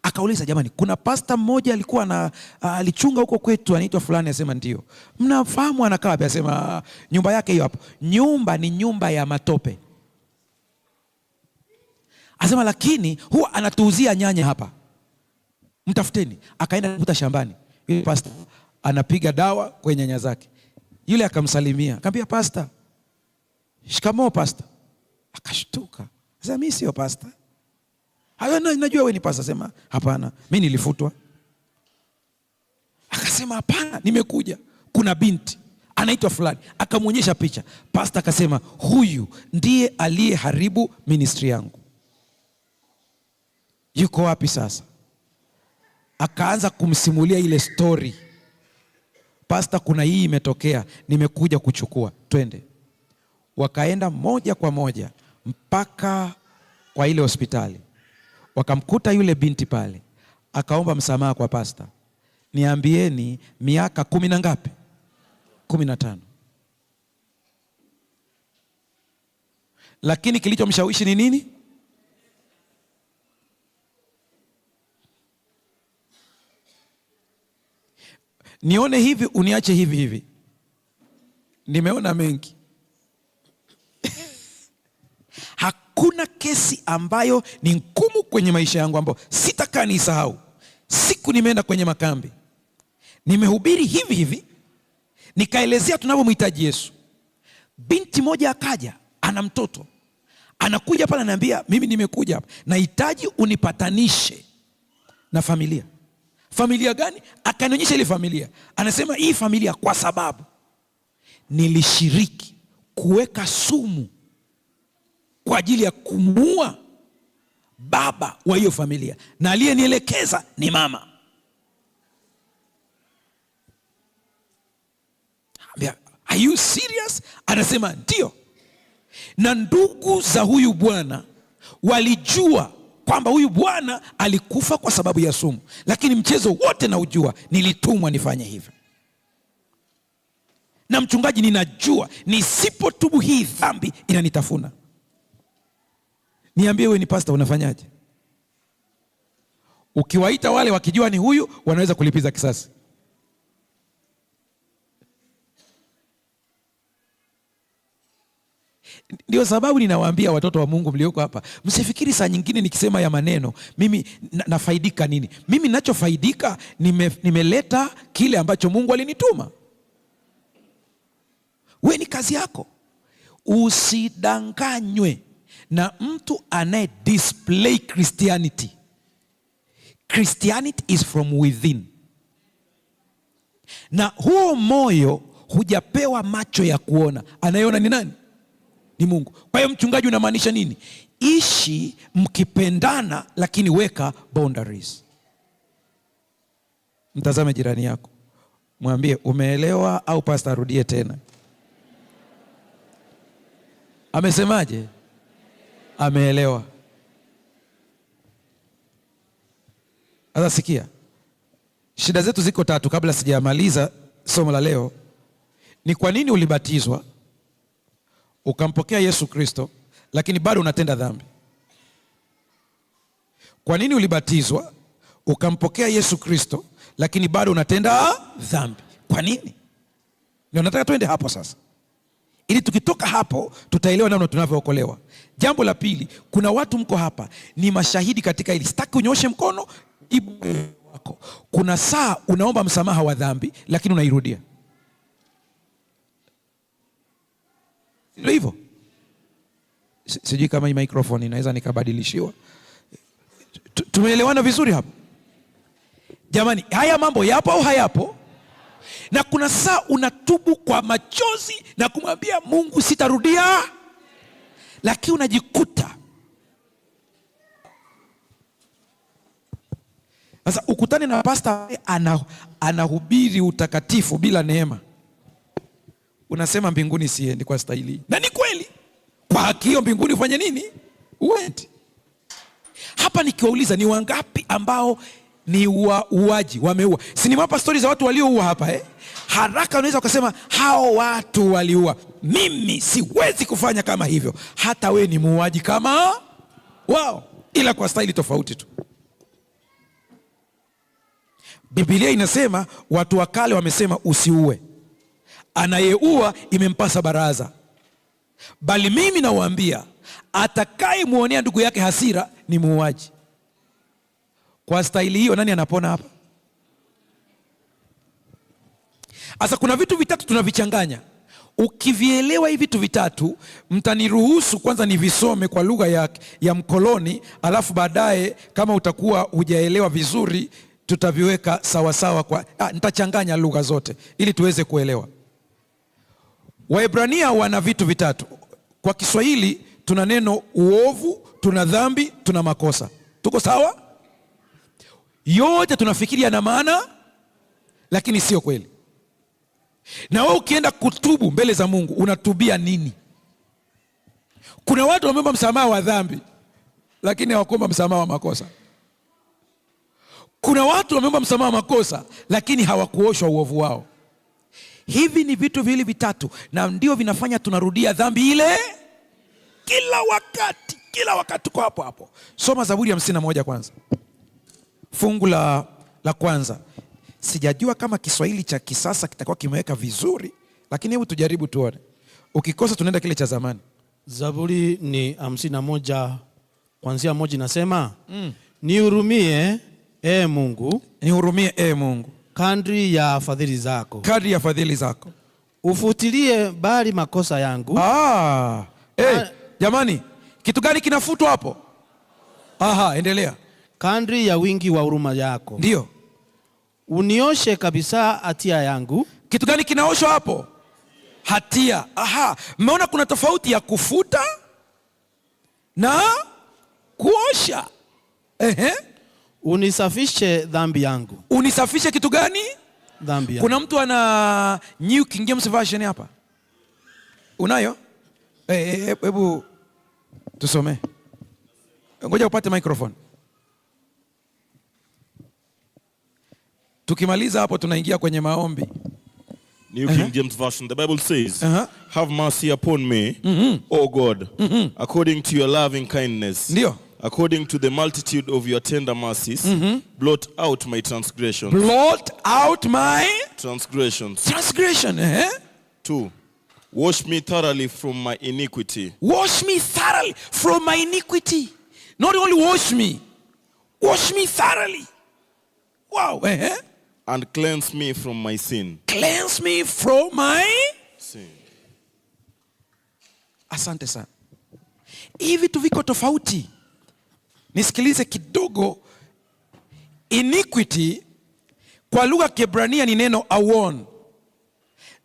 akauliza, jamani, kuna pasta mmoja alikuwa alichunga huko kwetu, anaitwa fulani. Asema ndio. Mnafahamu anakaa wapi? Asema nyumba yake hiyo hapo. Nyumba ni nyumba ya matope. Asema lakini huwa anatuuzia nyanya hapa, mtafuteni. Akaenda kuvuta shambani, yule pasta anapiga dawa kwenye nyanya zake. Yule akamsalimia, akamwambia, pasta, shikamoo pasta. Akashtuka, sasa mimi sio pasta. Najua wewe ni pasta. Sema hapana, mimi nilifutwa. Akasema hapana, nimekuja, kuna binti anaitwa fulani. Akamwonyesha picha. Pasta akasema huyu ndiye aliyeharibu ministry yangu. Yuko wapi sasa? Akaanza kumsimulia ile story. Pasta, kuna hii imetokea, nimekuja kuchukua, twende. Wakaenda moja kwa moja mpaka kwa ile hospitali. Wakamkuta yule binti pale, akaomba msamaha kwa pasta. Niambieni, miaka 10 na ngapi? 15. Lakini kilichomshawishi ni nini? Nione hivi uniache hivi hivi. Nimeona mengi. Hakuna kesi ambayo ni ngumu kwenye maisha yangu ambayo sitakaa nisahau. Siku nimeenda kwenye makambi, nimehubiri hivi hivi, nikaelezea tunavyomhitaji Yesu. Binti moja akaja, ana mtoto, anakuja pale ananiambia, mimi nimekuja hapa, nahitaji unipatanishe na familia. Familia gani? Akanionyesha ile familia. Anasema hii familia kwa sababu nilishiriki kuweka sumu kwa ajili ya kumuua baba wa hiyo familia, na aliyenielekeza ni mama. Are you serious? Anasema ndio. Na ndugu za huyu bwana walijua kwamba huyu bwana alikufa kwa sababu ya sumu, lakini mchezo wote na ujua, nilitumwa nifanye hivyo. Na mchungaji, ninajua nisipotubu hii dhambi inanitafuna. Niambie wewe ni pastor, unafanyaje? Ukiwaita wale wakijua ni huyu, wanaweza kulipiza kisasi. Ndio sababu ninawaambia watoto wa Mungu mlioko hapa, msifikiri saa nyingine nikisema ya maneno mimi nafaidika nini. Mimi ninachofaidika, nimeleta kile ambacho Mungu alinituma. We ni kazi yako. Usidanganywe na mtu anaye display Christianity. Christianity is from within. Na huo moyo hujapewa macho ya kuona. Anayeona ni nani? Ni Mungu. Kwa hiyo mchungaji, unamaanisha nini? Ishi mkipendana, lakini weka boundaries. Mtazame jirani yako, mwambie umeelewa au pastor arudie tena? Amesemaje? Ameelewa. Sasa sikia, shida zetu ziko tatu kabla sijamaliza somo la leo. Ni kwa nini ulibatizwa ukampokea Yesu Kristo lakini bado unatenda dhambi? Kwa nini ulibatizwa ukampokea Yesu Kristo lakini bado unatenda dhambi? Kwa nini? Ndio nataka tuende hapo sasa, ili tukitoka hapo tutaelewa namna tunavyookolewa. Jambo la pili, kuna watu mko hapa ni mashahidi katika hili. Sitaki unyoshe mkono wako. Kuna saa unaomba msamaha wa dhambi lakini unairudia. Ndio hivyo. Sijui kama hii microphone inaweza nikabadilishiwa. Tumeelewana vizuri hapo? Jamani, haya mambo yapo au hayapo? Na kuna saa unatubu kwa machozi na kumwambia Mungu sitarudia, lakini unajikuta sasa ukutane na pastor anahubiri utakatifu bila neema. Unasema mbinguni siendi kwa staili. Na ni kweli. Kwa haki hiyo mbinguni ufanye nini? Uende. Hapa nikiwauliza ni wangapi ambao ni uaji wameua? Si nimewapa stories za watu walioua hapa Haraka unaweza ukasema hao watu waliua. Mimi siwezi kufanya kama hivyo. Hata we ni muuaji kama wao, ila kwa staili tofauti tu. Biblia inasema watu wa kale wamesema usiue. Anayeua imempasa baraza. Bali mimi nawaambia, atakaye muonea ndugu yake hasira ni muuaji. Kwa staili hiyo nani anapona hapa? Asa kuna vitu vitatu tunavichanganya. Ukivielewa hivi vitu vitatu, mtaniruhusu kwanza nivisome kwa lugha ya mkoloni, alafu baadaye kama utakuwa hujaelewa vizuri tutaviweka sawa sawa nitachanganya lugha zote ili tuweze kuelewa. Waebrania wana vitu vitatu. Kwa Kiswahili tuna neno uovu, tuna dhambi, tuna makosa. Tuko sawa? Yote tunafikiri yana maana, lakini sio kweli. Na wewe ukienda kutubu mbele za Mungu, unatubia nini? Kuna watu wameomba msamaha wa dhambi, lakini hawakuomba msamaha wa makosa. Kuna watu wameomba msamaha wa makosa, lakini hawakuoshwa uovu wao. Hivi ni vitu vile vitatu, na ndio vinafanya tunarudia dhambi ile kila wakati kwa hapo. Soma Zaburi ya 51 kwanza. Fungu la kwanza. Sijajua kama Kiswahili cha kisasa kitakuwa kimeweka vizuri, lakini hebu tujaribu tuone. Ukikosa tunaenda kile cha zamani. Zaburi ni 51 kuanzia 1 inasema, nihurumie Mungu. Nihurumie Mungu. Kadri ya fadhili zako. Kadri ya fadhili zako. Ufutilie mbali makosa yangu. Jamani, kitu gani kinafutwa hapo? Endelea. Kadri ya wingi wa huruma yako. Ndio. unioshe kabisa hatia yangu. Kitu gani kinaoshwa hapo? Hatia. Aha, mmeona kuna tofauti ya kufuta na kuosha. Unisafishe dhambi yangu. Unisafishe kitu gani? Dhambi yangu. Kuna mtu ana New King James Version hapa? Unayo? Hebu tusome. Ngoja upate microphone. Tukimaliza hapo tunaingia kwenye maombi. New King James Version, the Bible says, have mercy upon me, O God, according to your loving kindness. Ndio. According to the multitude of your tender mercies, blot out my transgressions. Blot out my transgressions. Transgression. 2. Wash me thoroughly from my iniquity. Wash me thoroughly from my iniquity. Not only wash me thoroughly. Wow. And cleanse me from my sin. Cleanse me from my sin. Asante sana. Hivi vitu viko tofauti. Nisikilize kidogo. Iniquity kwa lugha ya Kiebrania ni neno awon.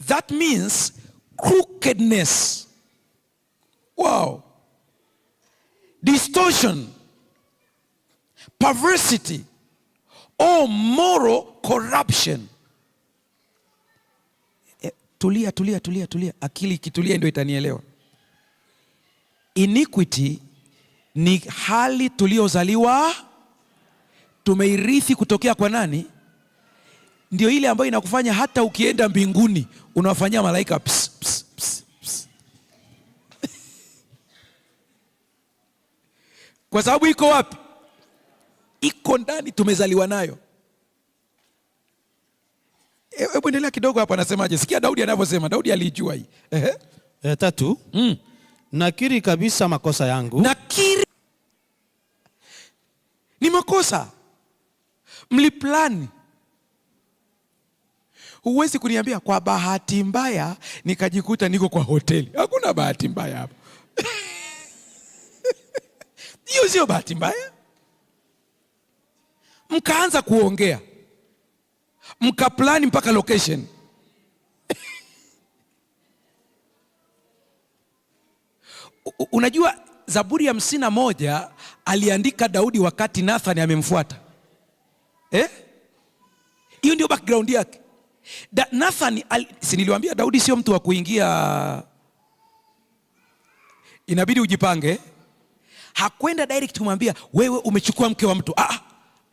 That means crookedness. Wow. Distortion. Perversity. Or moral corruption. Tulia. Akili ikitulia ndio itanielewa. Iniquity ni hali tuliozaliwa, tumeirithi kutokea kwa nani? Ndio ile ambayo inakufanya hata ukienda mbinguni unawafanyia malaika pss, pss, pss, pss. Kwa sababu iko wapi? Iko ndani, tumezaliwa nayo. Hebu endelea kidogo hapa, anasemaje? Sikia Daudi anavyosema. Daudi alijua hii. 3. Nakiri kabisa makosa yangu. Nakiri ni makosa. Mliplani. Huwezi kuniambia kwa bahati mbaya nikajikuta niko kwa hoteli. Hakuna bahati mbaya hapo. Hiyo sio bahati mbaya. Mkaanza kuongea, mkaplani mpaka location. Unajua Zaburi ya 51 aliandika Daudi wakati Nathan amemfuata. Hiyo ndio background yake. Nathan, si niliwaambia Daudi sio mtu wa kuingia, inabidi ujipange. Hakwenda direct kumwambia wewe umechukua mke wa mtu.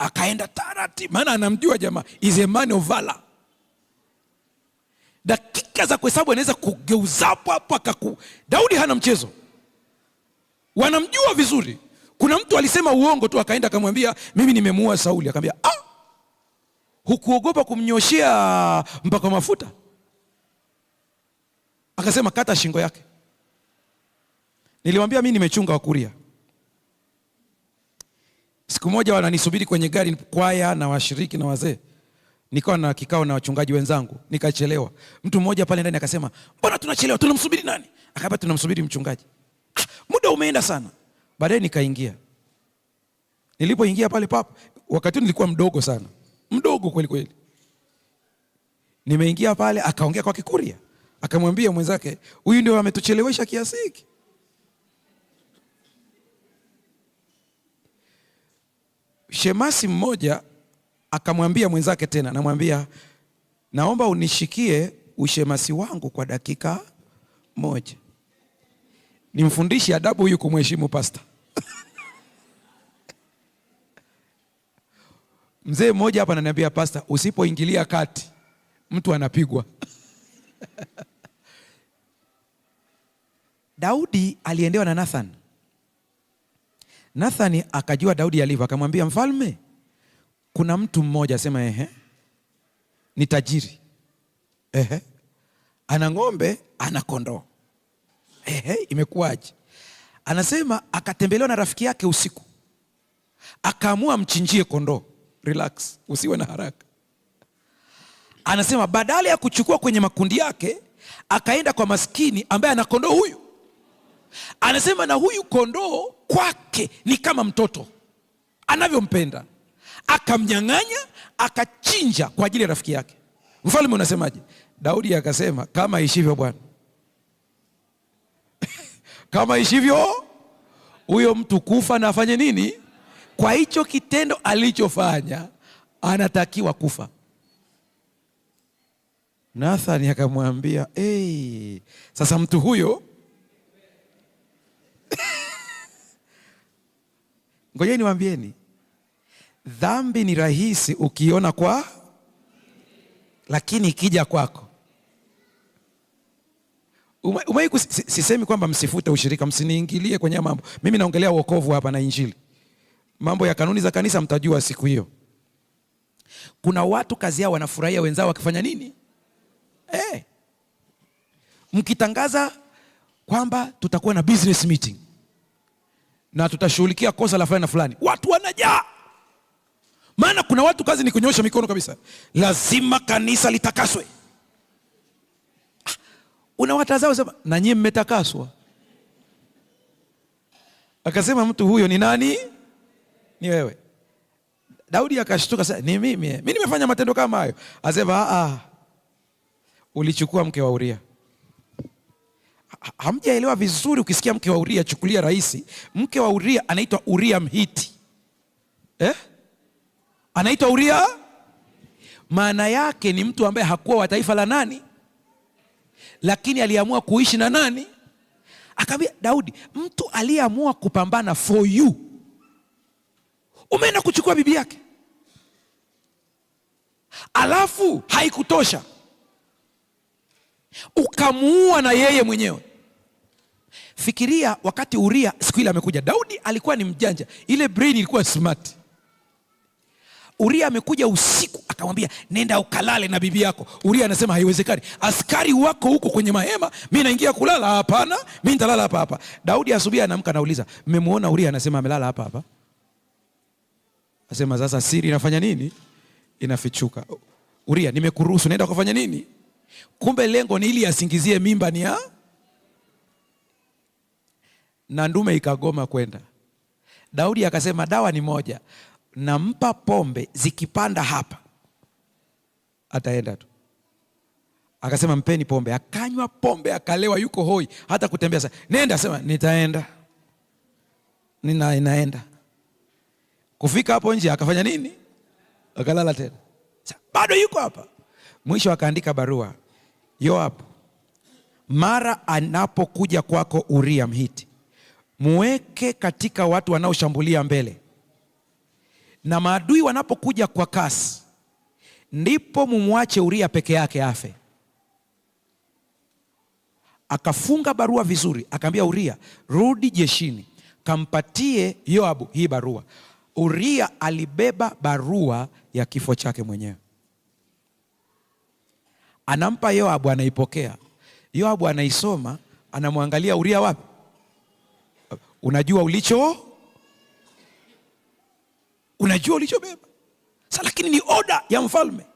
Akaenda taratibu, maana anamjua jamaa is a man of valor. Dakika za kuhesabu anaweza kugeuza hapo. Daudi hana mchezo, wanamjua vizuri. Kuna mtu alisema uongo tu, akaenda akamwambia mimi nimemuua Sauli. Akamwambia hukuogopa kumnyoshea mpaka mafuta? Akasema kata shingo yake. Nilimwambia mimi nimechunga Wakuria. Siku moja wananisubiri kwenye gari, kwaya na washiriki na wazee. Nikawa na kikao na wachungaji wenzangu, nikachelewa. Mtu mmoja pale ndani akasema, "Mbona tunachelewa? Tunamsubiri nani?" Akaba tunamsubiri mchungaji. Muda umeenda sana. Baadaye nikaingia. Nilipoingia pale wakati nilikuwa mdogo sana. Mdogo kweli kweli. Nimeingia pale, akaongea kwa Kikuria. Akamwambia mwenzake, "Huyu ndio ametuchelewesha kiasi hiki." Shemasi mmoja akamwambia mwenzake tena, namwambia naomba unishikie ushemasi wangu kwa dakika moja. Nimfundishe adabu huyu kumheshimu pastor. Mzee mmoja hapa ananiambia, pastor, usipoingilia kati mtu anapigwa. Daudi aliendewa na Nathan. Nathan akajua Daudi alivyo, akamwambia, mfalme, kuna mtu mmoja asema ni tajiri. Ana ng'ombe, ana kondoo. Imekuwaje? Anasema akatembelewa na rafiki yake usiku. Akaamua mchinjie kondoo. Relax, usiwe na haraka. Anasema badala ya kuchukua kwenye makundi yake, akaenda kwa maskini ambaye ana kondoo huyu. Anasema na huyu kondoo kwake ni kama mtoto, anavyompenda. akamnyang'anya, akachinja kwa ajili ya rafiki yake. Mfalme unasemaje? Daudi akasema, kama ishivyo Bwana. Kama ishivyo, huyo mtu kufa na afanye nini? Kwa hicho kitendo alichofanya anatakiwa kufa. Nathan akamwambia, sasa mtu huyo ngojeni niwaambieni, dhambi ni rahisi ukiona lakini ikija kwako. Sisemi kwamba msifute ushirika, msiniingilie kwenye mambo. Mimi naongelea wokovu hapa na Injili. Mambo ya kanuni za kanisa mtajua siku hiyo. Kuna watu kazi yao wanafurahia wenzao wakifanya nini? Mkitangaza kwamba tutakuwa na business meeting na tutashughulikia kosa la fulani na fulani, watu wanajaa. Maana kuna watu kazi ni kunyosha mikono kabisa, lazima kanisa litakaswe. Unawatazama sema, na nyinyi mmetakaswa. Akasema mtu huyo ni nani? Ni wewe. Daudi akashtuka, sasa ni mimi. Mimi nimefanya matendo kama hayo? Asema ulichukua mke wa Uria. Hamjaelewa vizuri. Ukisikia mke wa Uria chukulia rahisi. Mke wa Uria anaitwa Uria Mhiti. Anaitwa Uria, maana yake ni mtu ambaye hakuwa wa taifa la nani, lakini aliamua kuishi na nani? Akamwambia Daudi, mtu aliyeamua kupambana for you, umeenda kuchukua bibi yake. Alafu haikutosha, ukamuua na yeye mwenyewe. Fikiria wakati Uria siku ile amekuja. Daudi alikuwa ni mjanja, ile brain ilikuwa smart. Uria amekuja usiku, akamwambia nenda ukalale na bibi yako. Uria anasema haiwezekani, askari wako huko kwenye mahema, mimi naingia kulala. Hapana, mimi nitalala hapa hapa. Daudi asubuhi anaamka, anauliza mmemwona Uria? Anasema amelala hapa hapa. Anasema sasa siri inafanya nini? Inafichuka. Uria, nimekuruhusu, nenda kufanya nini? Kumbe lengo ni ili asingizie mimba ni na ndume ikagoma kwenda. Daudi akasema dawa ni moja, nampa pombe, zikipanda hapa ataenda tu. Akasema mpeni pombe. Akanywa pombe, akalewa, yuko hoi, hata kutembea. Sasa nenda, sema nitaenda, ninaenda. Kufika hapo nje akafanya nini? Akalala tena. Bado yuko hapa. Mwisho akaandika barua, Yoab, mara anapokuja kwako Uria Mhiti, muweke katika watu wanaoshambulia mbele, na maadui wanapokuja kwa kasi, ndipo mumwache Uria peke yake afe. Akafunga barua vizuri, akamwambia Uria, rudi jeshini, kampatie Yoabu hii barua. Uria alibeba barua ya kifo chake mwenyewe, anampa Yoabu, anaipokea. Yoabu anaisoma, anamwangalia Uria, wapi? Unajua ulichobeba. Sasa lakini ni oda ya mfalme.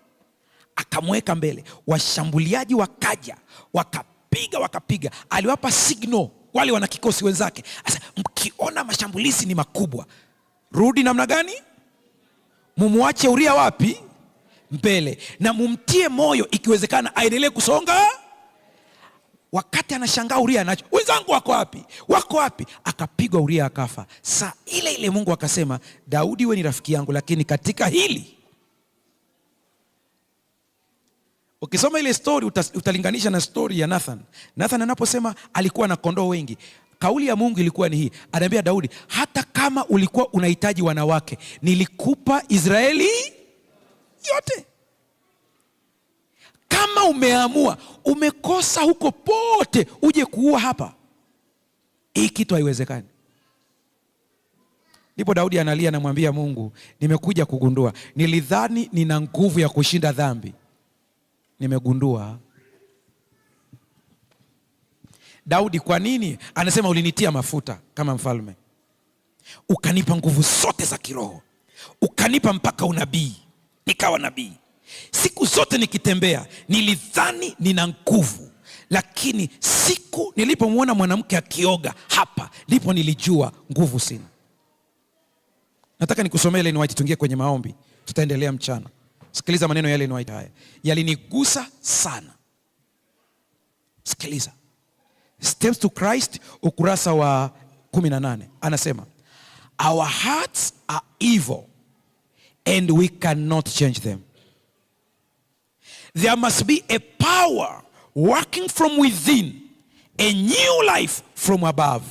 Akamweka mbele, washambuliaji wakaja, wakapiga. Aliwapa signal wale wana kikosi wenzake, sasa mkiona mashambulizi ni makubwa, rudi namna gani? Mumwache Uria wapi? Mbele, na mumtie moyo ikiwezekana aendelee kusonga. Wakati anashangaa Uria anacho, wenzangu wako wapi? Akapigwa Uria akafa. Saa ile ile Mungu akasema, Daudi wewe ni rafiki yangu, lakini katika hili. Ukisoma ile story utalinganisha na story ya Nathan. Nathan anaposema alikuwa na kondoo wengi, kauli ya Mungu ilikuwa ni hii. Anaambia Daudi, hata kama ulikuwa unahitaji wanawake, nilikupa Israeli yote. Kama umeamua, umekosa huko pote, uje kuua hapa, hii kitu haiwezekani. Ndipo Daudi analia, anamwambia Mungu, nimekuja kugundua, nilidhani nina nguvu ya kushinda dhambi, nimegundua. Daudi kwa nini? Anasema ulinitia mafuta kama mfalme, ukanipa nguvu zote za kiroho, ukanipa mpaka unabii, nikawa nabii. Siku zote nikitembea nilidhani nina nguvu, lakini siku nilipomwona mwanamke akioga hapa, ndipo nilijua nguvu sina. Nataka nikusomee Ellen White, tuingie kwenye maombi. Tutaendelea mchana. Sikiliza maneno ya Ellen White haya. Yalinigusa sana. Sikiliza. Steps to Christ, ukurasa wa 18. Anasema, our hearts are evil and we cannot change them. There must be a power working from within, a new life from above,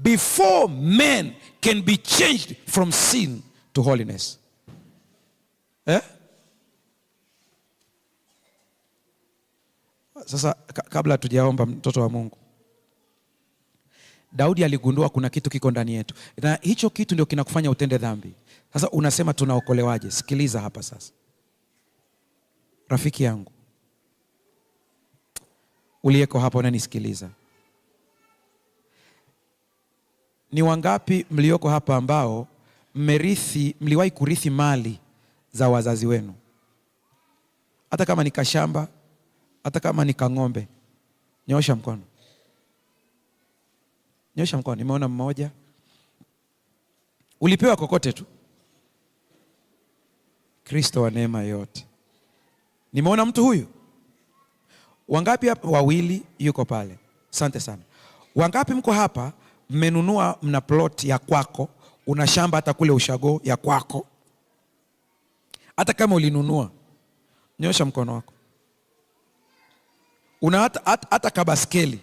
before men can be changed from sin to holiness. Sasa kabla tujaomba, mtoto wa Mungu, Daudi aligundua kuna kitu kiko ndani yetu, na hicho kitu ndio kinakufanya utende dhambi. Sasa unasema tunaokolewaje? Sikiliza hapa sasa, rafiki yangu uliyeko hapa unanisikiliza, ni wangapi mlioko hapa ambao mliwahi kurithi mali za wazazi wenu? Hata kama ni kashamba, hata kama ni kang'ombe. Nyosha mkono. Nyosha mkono. Nimeona mmoja. Ulipewa kokote tu. Kristo wa neema yote. Nimeona mtu huyu. Wangapi hapa? Wawili, yuko pale. Asante sana. Wangapi mko hapa mmenunua, mna plot ya kwako, una shamba hata kule ushago ya kwako? Hata kama ulinunua, nyosha mkono wako. Una hata kabaskeli.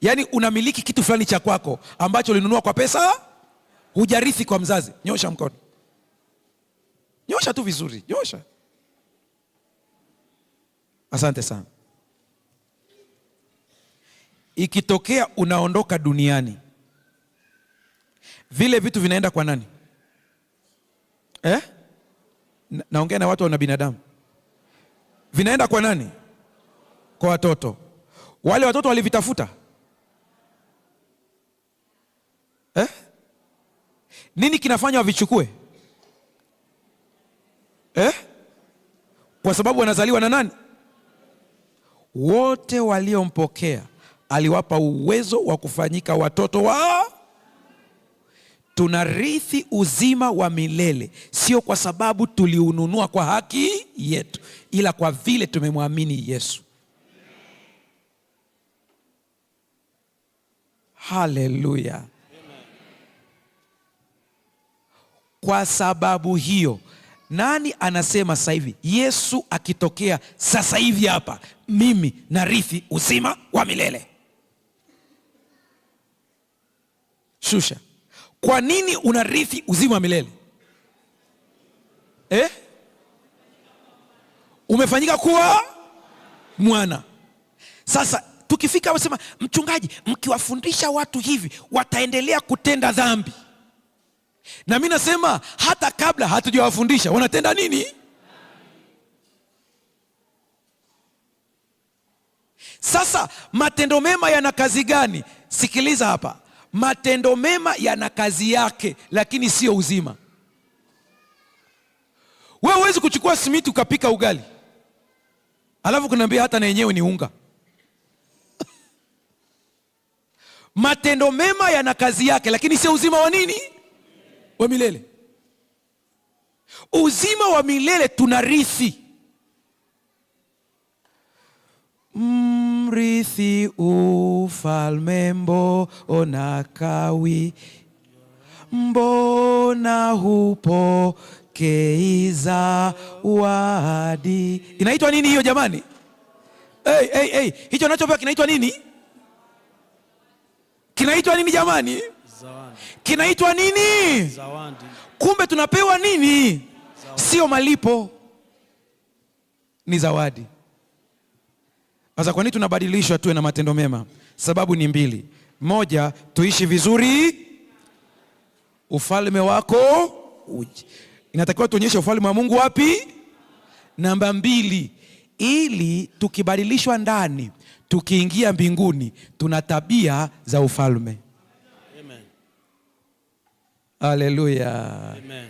Yaani unamiliki kitu fulani cha kwako ambacho ulinunua kwa pesa, hujarithi kwa mzazi. Nyosha mkono. Nyosha tu vizuri, nyosha. Asante sana. Ikitokea unaondoka duniani, vile vitu vinaenda kwa nani? Naongea na watu wana binadamu. Vinaenda kwa nani? Kwa watoto. Wale watoto walivitafuta? Nini kinafanya wavichukue? Kwa sababu wanazaliwa na nani? Wote waliompokea aliwapa uwezo wa kufanyika watoto wa. Tunarithi uzima wa milele, sio kwa sababu tuliununua kwa haki yetu, ila kwa vile tumemwamini Yesu. Haleluya. Kwa sababu hiyo, nani anasema sasa hivi Yesu akitokea sasa hivi hapa, mimi narithi uzima wa milele? Shusha. Kwa nini unarithi uzima wa milele? Umefanyika kuwa mwana. Sasa tukifika wasema, mchungaji, mkiwafundisha watu hivi wataendelea kutenda dhambi. Na mimi nasema hata kabla hatujawafundisha wanatenda nini? Sasa matendo mema yana kazi gani? Sikiliza hapa. Matendo mema yana kazi yake, lakini sio uzima. Wewe huwezi kuchukua simiti ukapika ugali, alafu kuniambia hata na yenyewe ni unga. Matendo mema yana kazi yake, lakini sio uzima wa nini? Wa milele. Uzima wa milele tunarithi. Mrithi ufalme mbona kawi, mbona hupokei zawadi. Inaitwa nini hiyo jamani? Hicho nachopewa kinaitwa nini? Kinaitwa nini jamani? Zawadi. Kinaitwa nini? Zawadi. Kumbe tunapewa nini? Zawadi. Sio malipo, ni zawadi. Sasa kwa nini tunabadilishwa tuwe na matendo mema? Sababu ni mbili. Moja, tuishi vizuri, ufalme wako uje. Inatakiwa tuonyeshe ufalme wa Mungu wapi? Namba mbili, ili tukibadilishwa ndani, tukiingia mbinguni, tuna tabia za ufalme. Amen. Haleluya. Amen.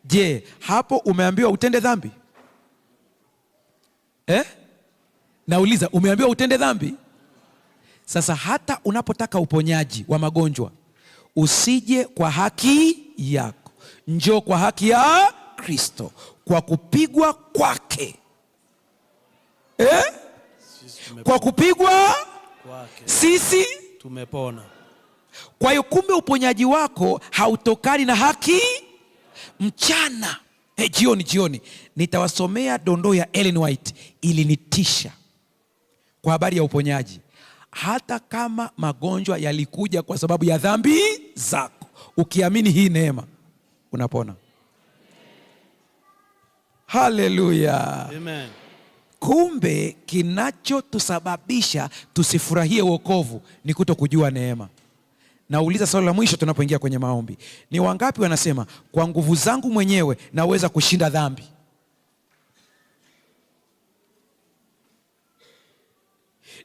Je, hapo umeambiwa utende dhambi? Nauliza, umeambiwa utende dhambi? Sasa hata unapotaka uponyaji wa magonjwa, usije kwa haki yako, njoo kwa haki ya Kristo, kwa kupigwa kwake. Kwa kupigwa kwake sisi tumepona. Kwa hiyo kumbe uponyaji wako hautokani na haki. Mchana jioni nitawasomea dondoo ya Ellen White, ilinitisha kwa habari ya uponyaji. Hata kama magonjwa yalikuja kwa sababu ya dhambi zako, ukiamini hii neema unapona. Haleluya. Amen. Kumbe kinachotusababisha tusifurahie wokovu ni kutokujua neema. Nauliza swali la mwisho tunapoingia kwenye maombi. Ni wangapi wanasema kwa nguvu zangu mwenyewe naweza kushinda dhambi?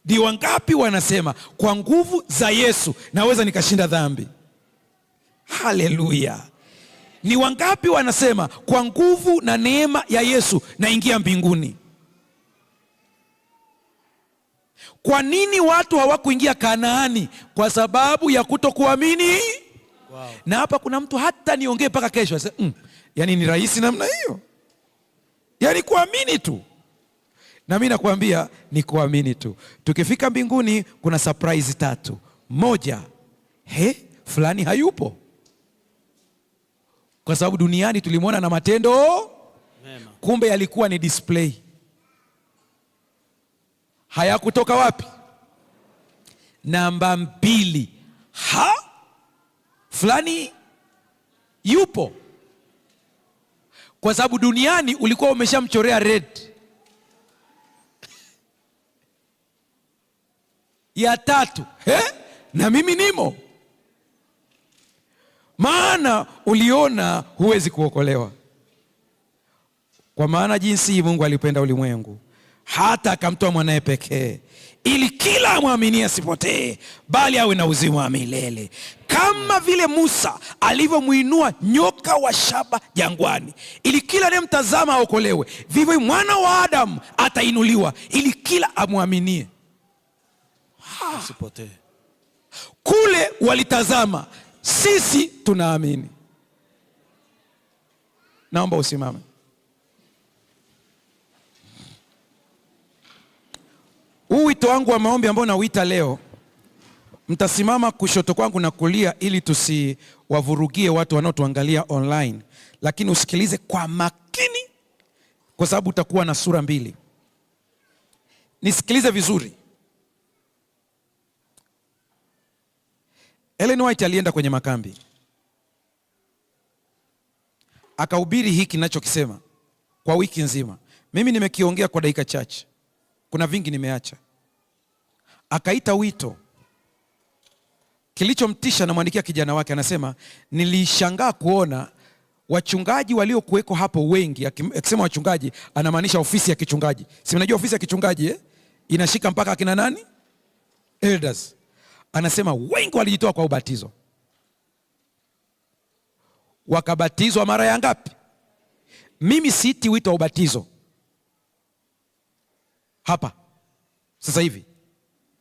Ni wangapi wanasema kwa nguvu za Yesu naweza nikashinda dhambi? Haleluya. Ni wangapi wanasema kwa nguvu na neema ya Yesu naingia mbinguni? Kwa nini watu hawakuingia Kanaani? Kwa sababu ya kutokuamini. Wow. Na hapa kuna mtu hata niongee mpaka kesho yani ni rahisi namna hiyo? Yani kuamini tu. Na mimi nakwambia ni kuamini tu. Tukifika mbinguni kuna surprise 3. Moja, fulani hayupo. Kwa sababu duniani tulimwona na matendo mema. Kumbe yalikuwa ni display. Hayakutoka wapi? Namba 2, fulani yupo. Kwa sababu duniani ulikuwa umeshamchorea red. Ya 3, na mimi nimo. Maana uliona huwezi kuokolewa. Kwa maana jinsi Mungu alipenda ulimwengu hata akamtoa mwanae pekee, ili kila amwaminie asipotee, bali awe na uzima wa milele. Kama vile Musa alivyomuinua nyoka wa shaba jangwani, ili kila anayemtazama aokolewe, vivyo mwana wa Adamu atainuliwa, ili kila amwaminie asipotee. Kule walitazama, sisi tunaamini. Naomba usimame. Huu wito wangu wa maombi ambao nauita leo, mtasimama kushoto kwangu na kulia ili tusiwavurugie watu wanaotuangalia online, lakini usikilize kwa makini kwa sababu utakuwa na sura 2. Nisikilize vizuri. Ellen White alienda kwenye makambi, akahubiri hiki ninachokisema kwa wiki nzima. Mimi nimekiongea kwa dakika chache, kuna vingi nimeacha. Akaita wito. Kilichomtisha, namwandikia kijana wake, anasema nilishangaa kuona wachungaji waliokuweko hapo wengi. Akisema wachungaji anamaanisha ofisi ya kichungaji. Si mnajua ofisi ya kichungaji inashika mpaka akina nani? Elders. Anasema wengi walijitoa kwa ubatizo. Wakabatizwa mara ya ngapi? Mimi siiti wito wa ubatizo hapa sasa hivi.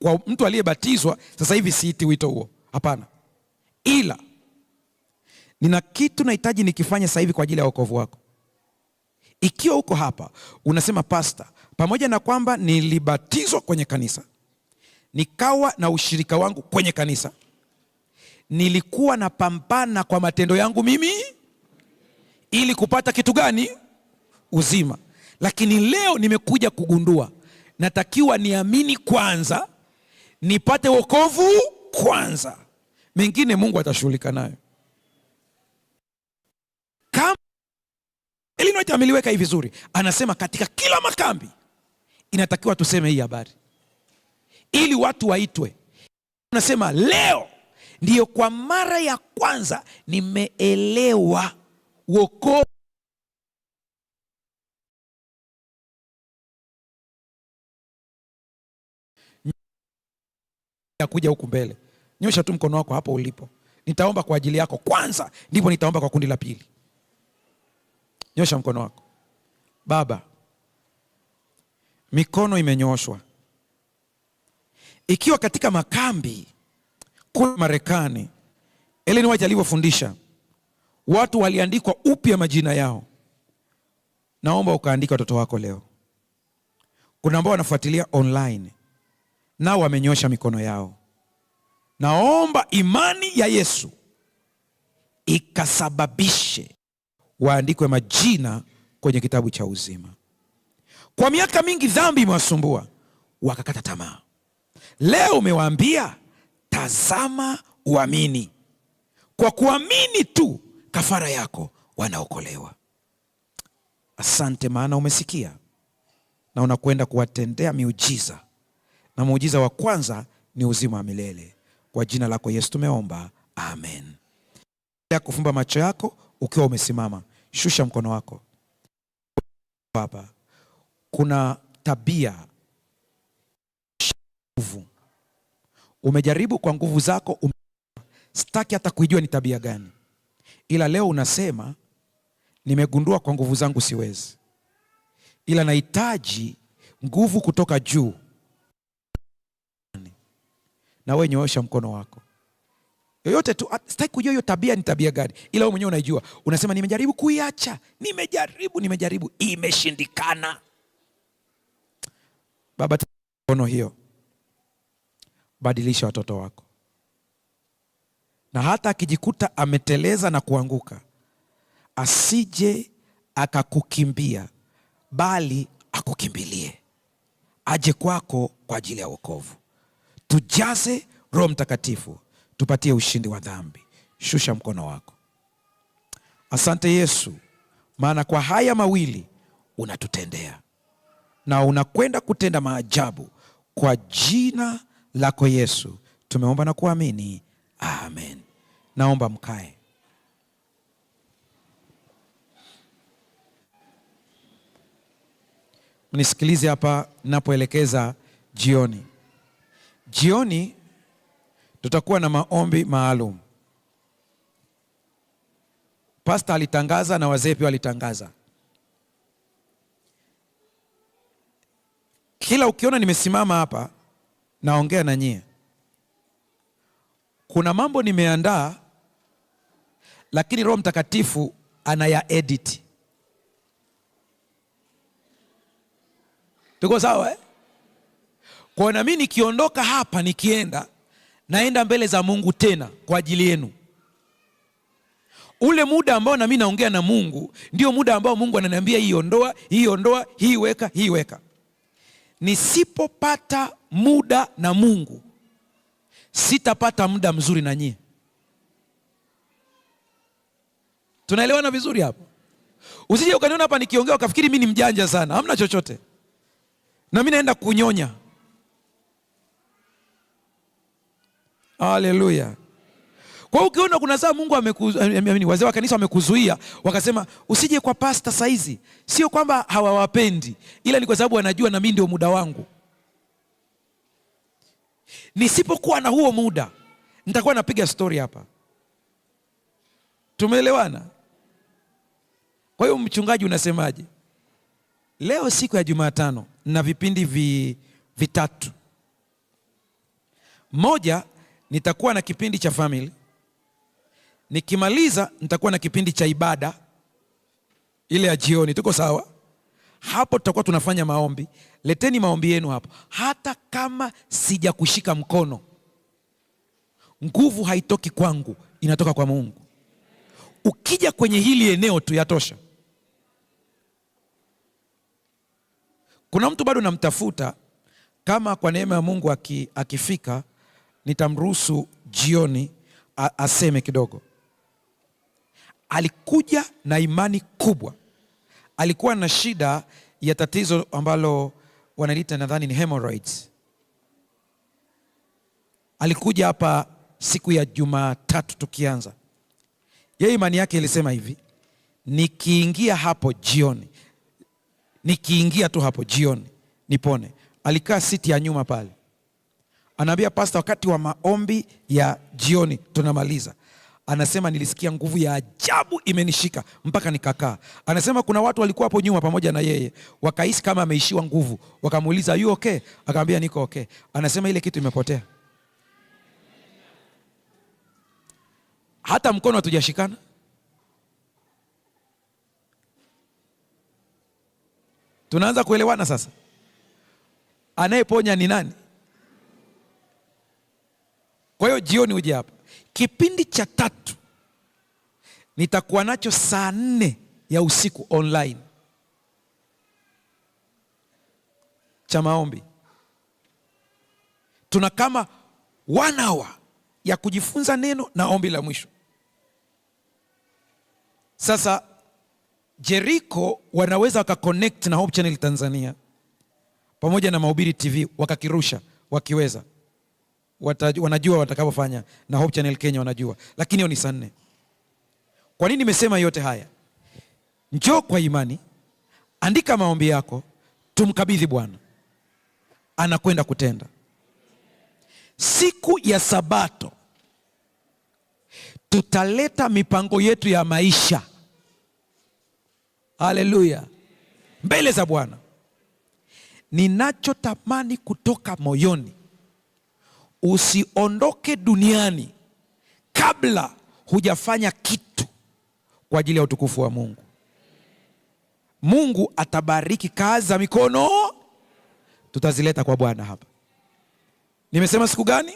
Kwa mtu aliyebatizwa sasa hivi siiti wito huo, hapana. Ila nina kitu nahitaji nikifanya sasa hivi kwa ajili ya wokovu wako. Ikiwa uko hapa unasema, pastor, pamoja na kwamba nilibatizwa kwenye kanisa, nikawa na ushirika wangu kwenye kanisa, nilikuwa napambana kwa matendo yangu mimi ili kupata kitu gani? Uzima. Lakini leo nimekuja kugundua natakiwa niamini kwanza, nipate wokovu kwanza, mengine Mungu atashughulika nayo. Kama Ellen White ameliweka hivi vizuri, anasema katika kila makambi inatakiwa tuseme hii habari ili watu waitwe. Anasema leo ndiyo kwa mara ya kwanza nimeelewa wokovu. Kuja huku mbele, nyosha tu mkono wako hapo ulipo. Nitaomba kwa ajili yako kwanza, ndipo nitaomba kwa kundi la pili. Nyosha mkono wako. Baba, mikono imenyooshwa ikiwa katika makambi kule Marekani, Ellen White alivyofundisha, watu waliandikwa upya majina yao. Naomba ukaandika watoto wako leo. Kuna ambao wanafuatilia online, nao wamenyosha mikono yao. Naomba imani ya Yesu ikasababishe waandikwe majina kwenye kitabu cha uzima. Kwa miaka mingi dhambi imewasumbua, wakakata tamaa. Leo umewaambia, tazama uamini. Kwa kuamini tu kafara yako wanaokolewa. Asante, maana umesikia na unakwenda kuwatendea miujiza, na muujiza wa kwanza ni uzima wa milele. Kwa jina lako Yesu tumeomba, amen. Kufumba macho yako ukiwa umesimama, shusha mkono wako. Baba, kuna tabia nguvu umejaribu kwa nguvu zako, sitaki hata kuijua ni tabia gani, ila leo unasema nimegundua kwa nguvu zangu siwezi, ila nahitaji nguvu kutoka juu. Na wewe nyoosha mkono wako. Yoyote tu, sitaki kujua hiyo tabia ni tabia gani, ila wewe mwenyewe unaijua. Unasema nimejaribu kuiacha, nimejaribu, imeshindikana. Baba, mkono hiyo, badilisha watoto wako. Na hata akijikuta ameteleza na kuanguka, asije akakukimbia, bali akukimbilie, aje kwako kwa ajili ya wokovu. Tujaze Roho Mtakatifu, tupatie ushindi wa dhambi. Shusha mkono wako. Asante Yesu, maana kwa haya mawili unatutendea na unakwenda kutenda maajabu. Kwa jina lako Yesu tumeomba na kuamini, amen. Naomba mkae. Mnisikilize hapa ninapoelekeza jioni. Jioni tutakuwa na maombi maalum. Pastor alitangaza na wazee pia walitangaza. Kila ukiona nimesimama hapa naongea na nyie, kuna mambo nimeandaa, lakini Roho Mtakatifu anaya edit. Tuko sawa eh? Kwa na mimi nikiondoka hapa, nikienda naenda mbele za Mungu tena kwa ajili yenu. Ule muda ambao na mimi naongea na Mungu ndio muda ambao Mungu ananiambia hii ondoa, hii weka. Nisipopata muda na Mungu, sitapata muda mzuri na nyie. Tunaelewana vizuri hapo? Usije ukaniona hapa nikiongea ukafikiri mimi ni mjanja sana. Hamna chochote. Na mimi naenda kunyonya. Haleluya. Kwa ukiona kuna saa Mungu wazee wa kanisa wamekuzuia, wakasema usije kwa pastor saizi, sio kwamba hawawapendi, ila ni kwa sababu wanajua na mimi ndio muda wangu. Nisipokuwa na huo muda, nitakuwa napiga story hapa. Tumeelewana? Kwa hiyo mchungaji unasemaje? Leo siku ya Jumatano na vipindi vitatu. Moja, nitakuwa na kipindi cha family. Nikimaliza nitakuwa na kipindi cha ibada ile ya jioni. Tuko sawa? Hapo tutakuwa tunafanya maombi. Leteni maombi yenu hapo. Hata kama sija kushika mkono, nguvu haitoki kwangu, inatoka kwa Mungu. Ukija kwenye hili eneo tu yatosha. Kuna mtu bado namtafuta, kama kwa neema ya Mungu akifika nitamruhusu jioni aseme kidogo. Alikuja na imani kubwa. Alikuwa na shida ya tatizo ambalo wanaliita nadhani ni hemorrhoids. Alikuja hapa siku ya Jumatatu tukianza. Yeye imani yake ilisema hivi, nikiingia hapo jioni, nikiingia tu hapo jioni nipone. Alikaa siti ya nyuma pale. Anaambia pastor, wakati wa maombi ya jioni tunamaliza, Anasema nilisikia nguvu ya ajabu imenishika mpaka nikakaa. Anasema kuna watu walikuwa hapo nyuma pamoja na yeye, wakahisi kama ameishiwa nguvu, wakamuuliza you okay? Akamwambia niko okay. Anasema ile kitu imepotea. Hata mkono hatujashikana. Tunaanza kuelewana sasa. Anayeponya ni nani? Kwa hiyo jioni uje hapa. Kipindi cha 3 nitakuwa nacho saa 4 ya usiku online cha maombi. Tuna kama 1 hour ya kujifunza neno na ombi la mwisho. Sasa Jericho wanaweza wakaconnect na Hope Channel Tanzania pamoja na Mahubiri TV wakakirusha wakiweza. Wanajua watakavyofanya, na Hope Channel Kenya wanajua, lakini hiyo ni saa 4. Kwa nini nimesema yote haya? Njoo kwa imani, andika maombi yako, tumkabidhi Bwana, anakwenda kutenda. Siku ya Sabato tutaleta mipango yetu ya maisha, haleluya, mbele za Bwana. Ninachotamani kutoka moyoni, usiondoke duniani kabla hujafanya kitu kwa ajili ya utukufu wa Mungu. Mungu atabariki kazi za mikono, tutazileta kwa Bwana hapa. Nimesema siku gani?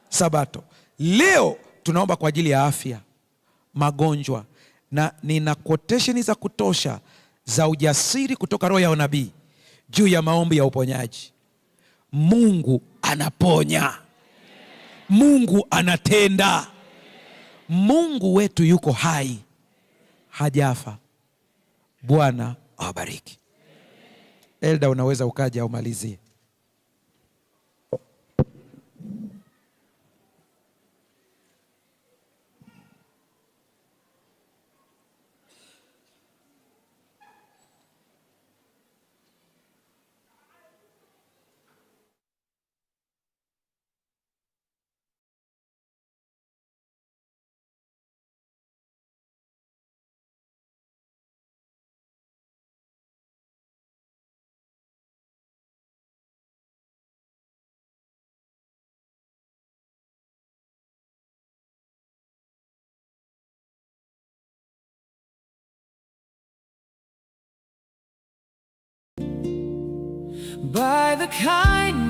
Sabato. Leo tunaomba kwa ajili ya afya, magonjwa, na nina quotation za kutosha za ujasiri kutoka roho ya unabii juu ya maombi ya uponyaji. Mungu anaponya. Mungu anatenda. Mungu wetu yuko hai, hajafa. Bwana awabariki. Elda, unaweza ukaja umalizie. By the kindness